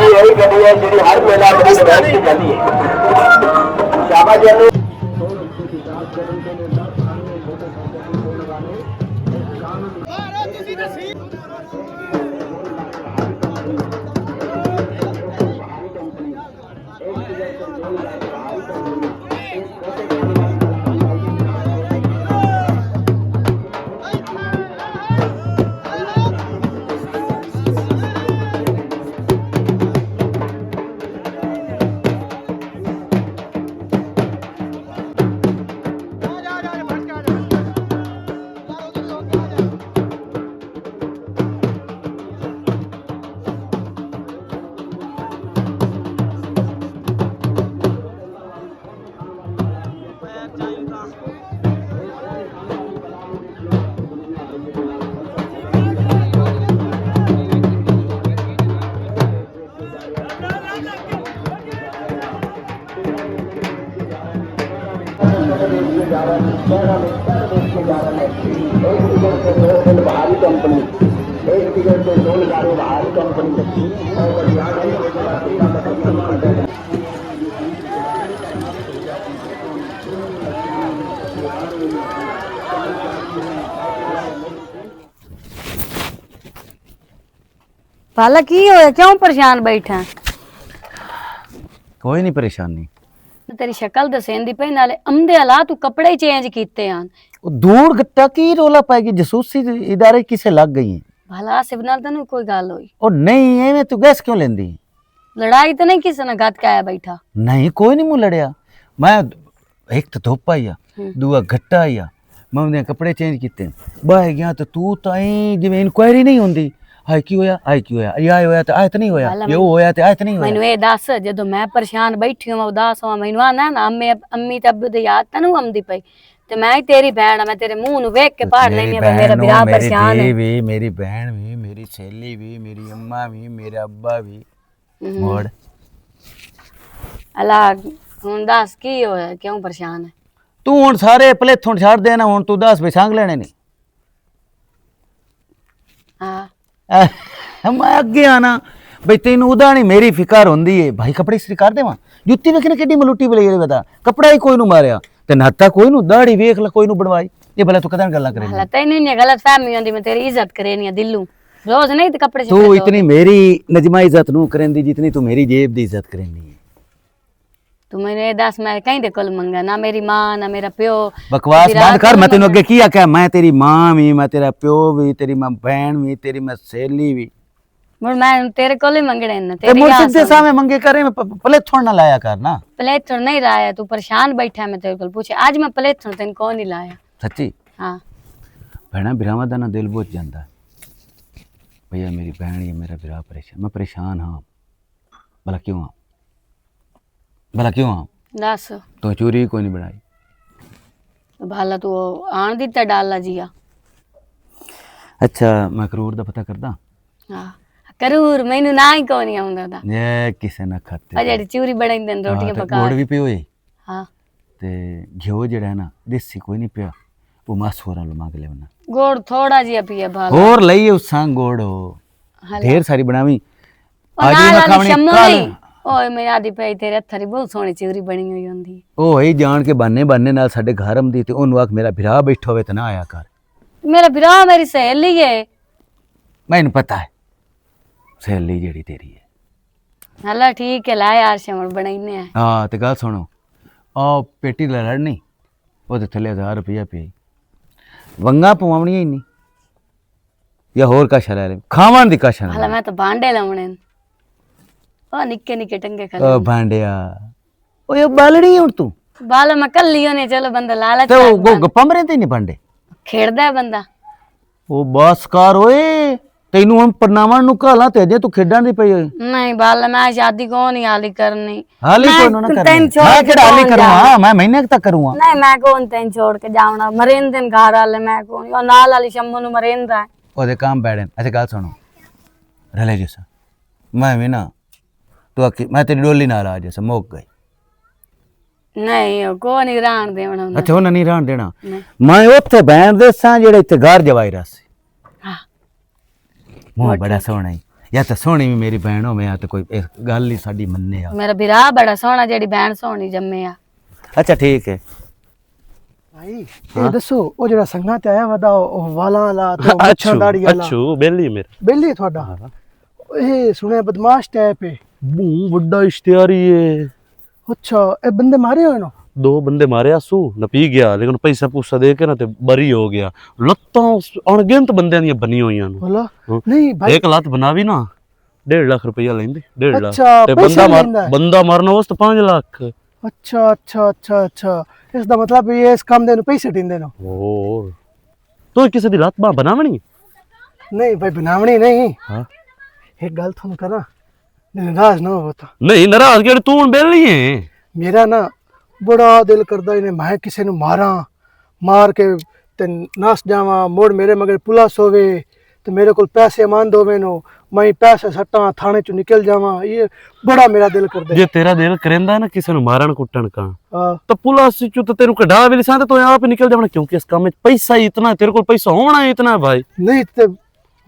यही गड्डी है जी हर मेला में चलती है शाबाश जी जा रहा है ਭਲਾ ਕੀ ਹੋਇਆ ਕਿਉਂ ਪਰੇਸ਼ਾਨ ਬੈਠਾ ਕੋਈ ਨਹੀਂ ਪਰੇਸ਼ਾਨੀ। ਤੇਰੀ ਸ਼ਕਲ ਦਸੇਂਦੀ ਪਈ ਨਾਲੇ ਅੰਦੇ ਹਲਾ ਤੂੰ ਕੱਪੜੇ ਹੀ ਚੇਂਜ ਕੀਤੇ ਹਨ ਉਹ ਦੂਰ ਗੱਟਾ ਕੀ ਰੋਲਾ ਪਾਏਗੀ ਜਸੂਸੀ ਇਦਾਰੇ ਕਿਸੇ ਲੱਗ ਗਈ ਭਲਾ ਸਿਵ ਨਾਲ ਤੈਨੂੰ ਕੋਈ ਗੱਲ ਹੋਈ ਉਹ ਨਹੀਂ ਐਵੇਂ ਤੂੰ ਗੈਸ ਕਿਉਂ ਲੈਂਦੀ ਲੜਾਈ ਤਾਂ ਨਹੀਂ ਕਿਸੇ ਨਾਲ ਗੱਤ ਕਾਇਆ ਬੈਠਾ ਨਹੀਂ ਕੋਈ ਨਹੀਂ ਮੂੰ ਲੜਿਆ ਮੈਂ ਇੱਕ ਤਾਂ ਧੁੱਪ ਆਈ ਆ ਦੂਆ ਗੱਟਾ ਆਈ ਆ ਮੈਂ ਉਹਦੇ ਕੱਪੜੇ ਚੇਂਜ ਕੀਤੇ ਬਾਹਰ ਗਿਆ ਤਾਂ ਤੂੰ ਤਾਂ ਐਂ ਜਿਵੇਂ ਇਨਕੁਆਇਰੀ ਨਹੀਂ ਹੁੰਦੀ ਹਾਏ ਕੀ ਹੋਇਆ ਇਹ ਹੋਇਆ ਤੇ ਆਇਤ ਨਹੀਂ ਹੋਇਆ ਇਹ ਹੋਇਆ ਤੇ ਆਇਤ ਨਹੀਂ ਹੋਇਆ ਮੈਨੂੰ ਇਹ ਦੱਸ ਜਦੋਂ ਮੈਂ ਪਰੇਸ਼ਾਨ ਬੈਠੀ ਹਾਂ ਉਦਾਸ ਹਾਂ ਮੈਨੂੰ ਆਨਾ ਨਾ ਅੰਮੀ ਤੇ ਅੱਬੂ ਦੀ ਯਾਦ ਤੈਨੂੰ ਆਉਂਦੀ ਪਈ ਤੇ ਮੈਂ ਹੀ ਤੇਰੀ ਭੈਣ ਆ ਮੈਂ ਤੇਰੇ ਮੂੰਹ ਨੂੰ ਵੇਖ ਕੇ ਪੜ ਲੈਣੀ ਆ ਮੇਰਾ ਵੀਰਾ ਪਰੇਸ਼ਾਨ ਹੈ ਵੀ ਮੇਰੀ ਭੈਣ ਵੀ ਮੇਰੀ ਸਹੇਲੀ ਵੀ ਮੇਰੀ ਅੰਮਾ ਵੀ ਮੇਰਾ ਅੱਬਾ ਵੀ ਮੋੜ ਅਲਾ ਹੁਣ ਦੱਸ ਕੀ ਹੋਇਆ ਕਿਉਂ ਪਰੇਸ਼ਾਨ ਹੈ ਤੂੰ ਹੁਣ ਸਾਰੇ ਪਲੇਥੋਂ ਛੱਡ ਦੇ ਨਾ ਹੁਣ ਤੂੰ 10 ਵਿਛਾਂਗ ਲੈਣੇ ਨੇ ਹਾਂ ਮੈਂ ਅੱਗੇ ਆਣਾ ਬਈ ਤੈਨੂੰ ਉਹਦਾ ਨਹੀਂ ਮੇਰੀ ਫਿਕਰ ਹੁੰਦੀ ਏ ਭਾਈ ਕੱਪੜੇ ਇਸਤਰੀ ਕਰ ਦੇਵਾਂ ਜੁੱਤੀ ਵੇਖਣੇ ਕਿੱਡੀ ਮਲੂਟੀ ਬਲੇ ਇਹ ਬਤਾ ਕੱਪੜਾ ਹੀ ਕੋਈ ਨੂੰ ਮਾਰਿਆ ਤੇ ਨਾਤਾ ਕੋਈ ਨੂੰ ਦਾੜੀ ਵੇਖ ਲੈ ਕੋਈ ਨੂੰ ਬਣਵਾਈ ਇਹ ਭਲਾ ਤੂੰ ਕਦਾਂ ਗੱਲਾਂ ਕਰੇ ਭਲਾ ਤੈਨੂੰ ਨਹੀਂ ਗਲਤ ਫਹਿਮੀ ਹੁੰਦੀ ਮੈਂ ਤੇਰੀ ਇੱਜ਼ਤ ਕਰੇਨੀ ਆ ਦਿਲੋਂ ਰੋਜ਼ ਨਹੀਂ ਤੇ ਕੱਪੜੇ ਤੂੰ ਇਤਨੀ ਮੇਰੀ ਨਜਮਾ ਇੱਜ਼ਤ ਨੂੰ ਕਰੇਂਦੀ ਜਿਤਨੀ ਤੂੰ ਮੇਰੀ ਜੇਬ ਦੀ ਇੱਜ਼ਤ ਕਰੇਂਦੀ ਹੈ ਤੂੰ ਮੈਨੂੰ ਇਹ ਦੱਸ ਮੈਂ ਕਹੀਂ ਦੇ ਕੋਲ ਮੰਗਾ ਨਾ ਮੇਰੀ ਮਾਂ ਨਾ ਮੇਰਾ ਪਿਓ ਬਕਵਾਸ ਬੰਦ ਕਰ ਮੈਂ ਤੈਨੂੰ ਅੱਗੇ ਕੀ ਆਖਿਆ ਮੈਂ ਤੇਰੀ ਮਾਂ ਵੀ ਮੈਂ ਤੇਰਾ ਪਿਓ ਵੀ ਤੇਰੀ ਮੈਂ ਭੈਣ ਵੀ ਤੇਰੀ ਮੈਂ ਸਹੇਲੀ ਵੀ ਮੁੜ ਮੈਂ ਤੇਰੇ ਕੋਲ ਹੀ ਮੰਗਣੇ ਨੇ ਤੇ ਮੁੜ ਸਿੱਧੇ ਸਾਵੇਂ ਮੰਗੇ ਕਰੇ ਪਲੇਥੋਂ ਨਾ ਲਾਇਆ ਕਰ ਨਾ ਪਲੇਥੋਂ ਨਹੀਂ ਲਾਇਆ ਤੂੰ ਪਰੇਸ਼ਾਨ ਬੈਠਾ ਮੈਂ ਤੇਰੇ ਕੋਲ ਪੁੱਛੇ ਅੱਜ ਮੈਂ ਪਲੇਥੋਂ ਤੈਨੂੰ ਕੌਣ ਨਹੀਂ ਲਾਇਆ ਸੱਚੀ ਹਾਂ ਭੈਣਾ ਬਿਰਾਵਾਂ ਦਾ ਨਾ ਦਿਲ ਬੁੱਝ ਜਾਂਦਾ ਭਈਆ ਮੇਰੀ ਭੈਣ ਜਾਂ ਮੇਰਾ ਬਿਰਾ ਪਰੇਸ਼ਾਨ ਮੈਂ ਪਰੇਸ਼ਾਨ ਹਾਂ ਭਲਾ ਕਿਉਂ ਦੱਸ ਤੂੰ ਚੋਰੀ ਕੋਈ ਨਹੀਂ ਬਣਾਈ ਭਾਲਾ ਤੂੰ ਆਣ ਦਿੱਤਾ ਡਾਲਾ ਜੀਆ ਅੱਛਾ ਮੈਂ ਕਰੂਰ ਦਾ ਪਤਾ ਕਰਦਾ ਹਾਂ ਕਰੂਰ ਮੈਨੂੰ ਨਾ ਹੀ ਕੋਈ ਨਹੀਂ ਆਉਂਦਾ ਦਾ ਇਹ ਕਿਸੇ ਨਾ ਖਾਤੇ ਆ ਜਿਹੜੀ ਚੂਰੀ ਬਣਾਉਂਦੇ ਨੇ ਰੋਟੀਆਂ ਪਕਾ ਗੋੜ ਵੀ ਪਿਓ ਏ ਹਾਂ ਤੇ ਘਿਓ ਜਿਹੜਾ ਹੈ ਨਾ ਦੇਸੀ ਕੋਈ ਨਹੀਂ ਪਿਆ ਉਹ ਮਾਸੂਰਾਂ ਲੋ ਮੰਗ ਲੈਣਾ ਗੋੜ ਥੋੜਾ ਜਿਹਾ ਪੀਆ ਭਾਲਾ ਹੋਰ ਲਈ ਉਸ ਸੰਗ ਗੋੜ ਢੇਰ ਸਾਰੀ ਬਣਾਵੀ ਅੱਜ ਮੈਂ ਖਾਵਣੀ ਓਏ ਮੇਰੀ ਆਦੀ ਪਈ ਤੇਰੇ ਹੱਥਾਂ ਬਹੁਤ ਸੋਹਣੀ ਚੂਰੀ ਬਣੀ ਹੋਈ ਹੁੰਦੀ ਉਹ ਹੀ ਜਾਣ ਕੇ ਬਾਨੇ ਨਾਲ ਸਾਡੇ ਘਰ ਆਉਂਦੀ ਤੇ ਉਹਨੂੰ ਆਖ ਮੇਰਾ ਭਰਾ ਬੈਠਾ ਹੋਵੇ ਤੇ ਨਾ ਆਇਆ ਕਰ ਮੇਰਾ ਭਰਾ ਮੇਰੀ ਸਹੇਲੀ ਹੈ ਮੈਨੂੰ ਪਤਾ ਹੈ ਸਹੇਲੀ ਜਿਹੜੀ ਤੇਰੀ ਹੈ ਹਲਾ ਠੀਕ ਹੈ ਲਾ ਯਾਰ ਸ਼ਮਰ ਬਣਾਈਨੇ ਆ ਹਾਂ ਤੇ ਗੱਲ ਸੁਣੋ ਆ ਪੇਟੀ ਲੜਨੀ ਉਹਦੇ ਥੱਲੇ 1000 ਰੁਪਇਆ ਪਈ ਵੰਗਾ ਪਵਾਉਣੀਆਂ ਹੀ ਨਹੀਂ ਜਾਂ ਹੋਰ ਕਾਸ਼ਾ ਲੈ ਲੈ ਖਾਵਣ ਦੀ ਕਾਸ਼ਾ ਹਲਾ ਮੈਂ ਤਾਂ ਭਾਂਡੇ ਲਾਉਣੇ ਨੇ ਉਹ ਨਿੱਕੇ ਨਿੱਕੇ ਟੰਗੇ ਖਾ ਉਹ ਭਾਂਡਿਆ ਓਏ ਬਾਲੜੀ ਹੁਣ ਤੂੰ ਬਾਲ ਮੈਂ ਕੱਲੀ ਹੋਣੀ ਚਲੋ ਬੰਦਾ ਲਾਲਚ ਤੇ ਉਹ ਗੱਪਾਂ ਮਰੇ ਤੇ ਨਹੀਂ ਭਾਂਡੇ ਖੇਡਦਾ ਹੈ ਬੰਦਾ ਉਹ ਬਸ ਕਰ ਓਏ ਤੈਨੂੰ ਹੁਣ ਪਰਨਾਵਾਂ ਨੂੰ ਘਾਲਾਂ ਤੇ ਅਜੇ ਤੂੰ ਖੇਡਾਂ ਦੀ ਪਈ ਓਏ ਨਹੀਂ ਬਾਲ ਮੈਂ ਸ਼ਾਦੀ ਕੋ ਨਹੀਂ ਹਾਲੀ ਕਰਨੀ ਹਾਲੀ ਕੋਈ ਨਾ ਤੈਨੂੰ ਕਰਨੀ ਛੋੜ ਮੈਂ ਕੇ ਕਿਹੜਾ ਹਾਲੀ ਕੌਣ ਕਰੂੰਗਾ ਮੈਂ ਮਹੀਨੇ ਤੱਕ ਕਰੂੰਗਾ ਨਹੀਂ ਮੈਂ ਕੋਣ ਤੈਨੂੰ ਛੋੜ ਕੇ ਜਾਵਣਾ ਮਰਿੰਦੇ ਨੇ ਘਰ ਵਾਲੇ ਮੈਂ ਕੋਣ ਉਹ ਨਾਲ ਵਾਲੀ ਸ਼ੰਮੂ ਨੂੰ ਮਰਿੰਦਾ ਹੈ ਉਹਦੇ ਕੰਮ ਬੈਠੇ ਅੱਛਾ ਗੱਲ ਸੁਣੋ ਰਲੇ ਜੈਸਾ ਮੈਂ ਵੀ ਨਾ ਤੂੰ ਆਖੀ ਮੈਂ ਤੇਰੀ ਡੋਲੀ ਨਾਲ ਆ ਜੈਸਾ ਮੁੱਕ ਗਈ ਨਹੀਂ ਉਹ ਕੋ ਨਹੀਂ ਰਾਣ ਦੇਵਣਾ ਅੱਛਾ ਉਹਨਾਂ ਨਹੀਂ ਰਹਿਣ ਦੇਣਾ ਮੈਂ ਉੱਥੇ ਬੈਣ ਦੇ ਸਾਂ ਜਿਹੜੇ ਇੱਥੇ ਘਰ ਜਵਾਈ ਰਸ ਹਾਂ ਮੂੰਹ ਬੜਾ ਸੋਹਣਾ ਹੀ ਜਾਂ ਤਾਂ ਸੋਹਣੀ ਵੀ ਮੇਰੀ ਭੈਣ ਹੋਵੇ ਆ ਤੇ ਕੋਈ ਇਸ ਗੱਲ ਹੀ ਸਾਡੀ ਮੰਨੇ ਆ ਮੇਰਾ ਵੀਰਾ ਬੜਾ ਸੋਹਣਾ ਜਿਹੜੀ ਭੈਣ ਸੋਹਣੀ ਜੰਮੇ ਆ ਅੱਛਾ ਠੀਕ ਹੈ ਭਾਈ ਇਹ ਦੱਸੋ ਉਹ ਜਿਹੜਾ ਸੰਗਾਂ ਤੇ ਆਇਆ ਵਦਾ ਉਹ ਵਾਲਾਂ ਵਾਲਾ ਤੇ ਮੁੱਛਾਂ ਦਾੜੀ ਵਾਲਾ ਅੱਛੂ ਬੇਲੀ ਮੇਰਾ ਬੇਲੀ ਤੁਹਾਡਾ ਇਹ ਸੁਣਿਆ ਬਦਮਾਸ਼ ਟਾਈਪ ਹੈ ਬੂ ਵੱਡਾ ਇਸ਼ਤਿਹਾਰੀ ਏ ਅੱਛਾ ਇਹ ਬੰਦੇ ਮਾਰੇ ਹੋਏ ਨਾ 2 ਬੰਦੇ ਮਾਰਿਆ ਸੂ ਨਾ ਪੀ ਗਿਆ ਲੇਕਿਨ ਪੈਸਾ ਪੂਸਾ ਦੇ ਕੇ ਨਾ ਤੇ ਬਰੀ ਹੋ ਗਿਆ ਲੱਤਾਂ ਅਣਗਿਣਤ ਬੰਦਿਆਂ ਦੀਆਂ ਬਣੀ ਹੋਈਆਂ ਨੂੰ ਬੋਲਾ ਨਹੀਂ ਭਾਈ ਇੱਕ ਲੱਤ ਬਣਾਵੀ ਨਾ 1.5 ਲੱਖ ਰੁਪਇਆ ਲੈਂਦੇ 1.5 ਲੱਖ ਅੱਛਾ, ਤੇ ਪੈਸਾ ਲੈਂਦਾ ਹੈ। ਬੰਦਾ ਮਰਨ ਵਾਸਤੇ 5 ਲੱਖ ਅੱਛਾ ਇਸ ਦਾ ਮਤਲਬ ਇਹ ਇਸ ਕੰਮ ਦੇ ਨੂੰ ਪੈਸੇ ਦਿੰਦੇ ਨੇ ਹੋਰ ਤੂੰ ਕਿਸੇ ਦੀ ਲੱਤ ਬਾਹ ਬਣਾਵਣੀ ਨਹੀਂ ਭਾਈ ਬਣਾਵਣੀ ਨਹੀਂ ਹਾਂ ਇੱਕ ਗੱਲ ਤੁਹਾਨੂੰ ਕਰਾਂ ਨਾਰਾਜ਼ ਨਾ ਹੋ ਤਾ ਨਹੀਂ ਨਾਰਾਜ਼ ਕਿਹੜੇ ਤੂੰ ਬੇਲੀ ਏ ਮੇਰਾ ਨਾ ਬੜਾ ਦਿਲ ਕਰਦਾ ਇਹਨੇ ਮੈਂ ਕਿਸੇ ਨੂੰ ਮਾਰ ਕੇ ਤੇ ਨਸ ਜਾਵਾਂ ਮੋੜ ਮੇਰੇ ਮਗਰ ਪੁਲਿਸ ਹੋਵੇ ਤੇ ਮੇਰੇ ਕੋਲ ਪੈਸੇ ਮੰਦ ਹੋਵੇ ਨੂੰ मैं पैसे सट्टा थाने चो निकल जावा, ये बड़ा मेरा दिल कर दे। जे तेरा दिल करेंदा है ना किसी ਨੂੰ ਮਾਰਨ ਕੁੱਟਣ का हाँ, तो पुलिस चो तो तेरे को कढ़ा भी लिसा तो आप ही निकल जाना, क्योंकि इस काम में पैसा ही इतना, तेरे को पैसा होना ही इतना भाई। नहीं ते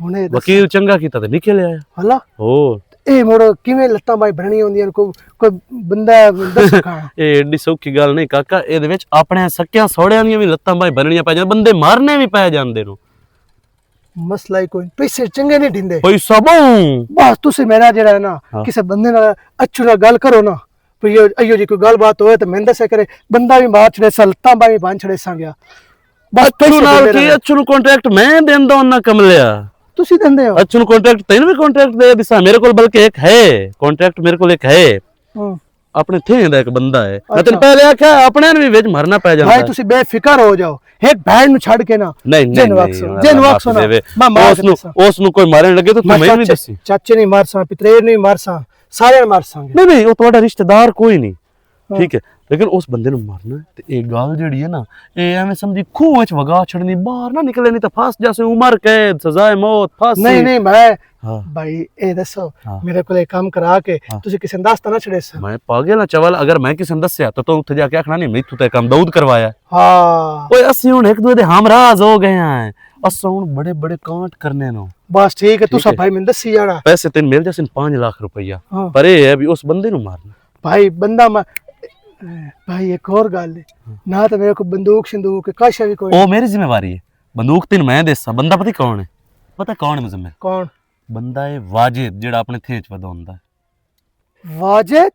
हुने वकील चंगा कीता ते निकल आया। हला हो ए मोड़ किवें लत्तां बाई बननी होंदियां, कोई बंदा दस का ਇਹ ਏਡੀ ਸੌਖੀ ਗੱਲ ਨਹੀਂ ਕਾਕਾ, ਇਹਦੇ ਵਿੱਚ ਆਪਣੇ ਸੱਕਿਆਂ ਸੋੜਿਆਂ ਦੀਆਂ ਵੀ ਲੱਤਾਂ ਬਾਈ ਬੰਨਣੀਆਂ ਪੈ ਜਾਂਦੀਆਂ, ਬੰਦੇ ਮਾਰਨੇ ਵੀ ਪੈ ਜਾਂਦੇ ਨੂੰ। मसला ही कोई पैसे चंगे नहीं दिंदे पैसा बहु बस तुसी मेरा जेड़ा है ना हाँ। किसी बंदे नाल अच्छू ना गल करो ना, फिर ये अयो जी कोई गल बात होए तो मैंने दसे करे, बंदा भी मार छड़े सलता बाई बांध छड़े सा गया बस अच्छू नाल की अच्छू ਨੂੰ ਕੰਟਰੈਕਟ ਮੈਂ ਦਿੰਦਾ ਉਹਨਾਂ ਕਮਲਿਆ। तुसी दिंदे हो? अच्छू ਨੂੰ ਕੰਟਰੈਕਟ ਤੈਨੂੰ ਵੀ ਕੰਟਰੈਕਟ ਦੇ ਦਿਸਾ, ਮੇਰੇ ਕੋਲ ਬਲਕਿ ਇੱਕ ਹੈ ਕੰਟਰੈਕਟ, ਮੇਰੇ ਕੋਲ ਇੱਕ ਹੈ हाँ। ਆਪਣੇ ਥੇ ਦਾ ਇੱਕ ਬੰਦਾ ਹੈ। ਮੈਂ ਤੈਨੂੰ ਪਹਿਲੇ ਆਖਿਆ ਆਪਣੇ ਨੂੰ ਵੀ ਵਿੱਚ ਮਰਨਾ ਪੈ ਜਾਂਦਾ भाई ਹੈ। तुसी बेफिक्र हो जाओ, एक बहन नु छड़ के ना ਨਹੀਂ जेन ਨਹੀਂ वक्स जेन वक्स ना मैं मार ਉਸ ਨੂੰ ਕੋਈ ਮਾਰਨ ਲੱਗੇ ਤਾਂ ਤੂੰ ਮੈਨੂੰ ਵੀ ਦੱਸੀ। चाचे नहीं मार सा, पितरेर नहीं मार सा, सारे मार सांगे। ਨਹੀਂ ਨਹੀਂ ਉਹ ਤੁਹਾਡਾ ਰਿਸ਼ਤੇਦਾਰ ਕੋਈ ਨਹੀਂ, ਠੀਕ ਹੈ, ਲੇਕਿਨ ਉਸ ਬੰਦੇ ਨੂੰ ਮਾਰਨਾ ਹੈ ਤੇ ਇਹ ਗੱਲ ਜਿਹੜੀ ਹੈ ਨਾ, ਇਹ ਐਵੇਂ ਸਮਝੀ ਖੂਹ ਵਿੱਚ ਵਗਾ ਛੜਨੀ, ਬਾਹਰ ਨਾ ਨਿਕਲੇ, ਨਹੀਂ ਤਾਂ ਫਸ ਜਾਸੇ, ਉਮਰ कैद, सजाए मौत, फांसी। नहीं नहीं मैं हाँ। भाई ए दसो हाँ। मेरे को एक काम करा के हाँ। तुसी किसी ने दसता ना छड़े सा। मैं पागल ना चवल, अगर मैं किसी ने दस्या तो उत्थे जाके आखना नहीं मैथू ते काम दाऊद करवाया। हाँ ओए असि हुण एक दूजे दे हमराज हो गए हैं, अस हुण बड़े बड़े कांट करने नो। बस ठीक है, ठीक तुसा है। भाई मैंने दसी जाना पैसे तेन मिल जासन 5 लाख रुपया, हाँ। पर ये है भी उस बंदे नु मारना। भाई बंदा भाई एक और गल है ना, तो मेरे को बंदूक शंदूक काशा भी कोई ओ मेरी जिम्मेवारी है, बंदूक तेन मैं देसा। बंदा पता कौन है? पता कौन है मुझे? कौन? बंदा है वाजिद, जेड़ा अपने थे च वदा हुंदा है। वाजिद?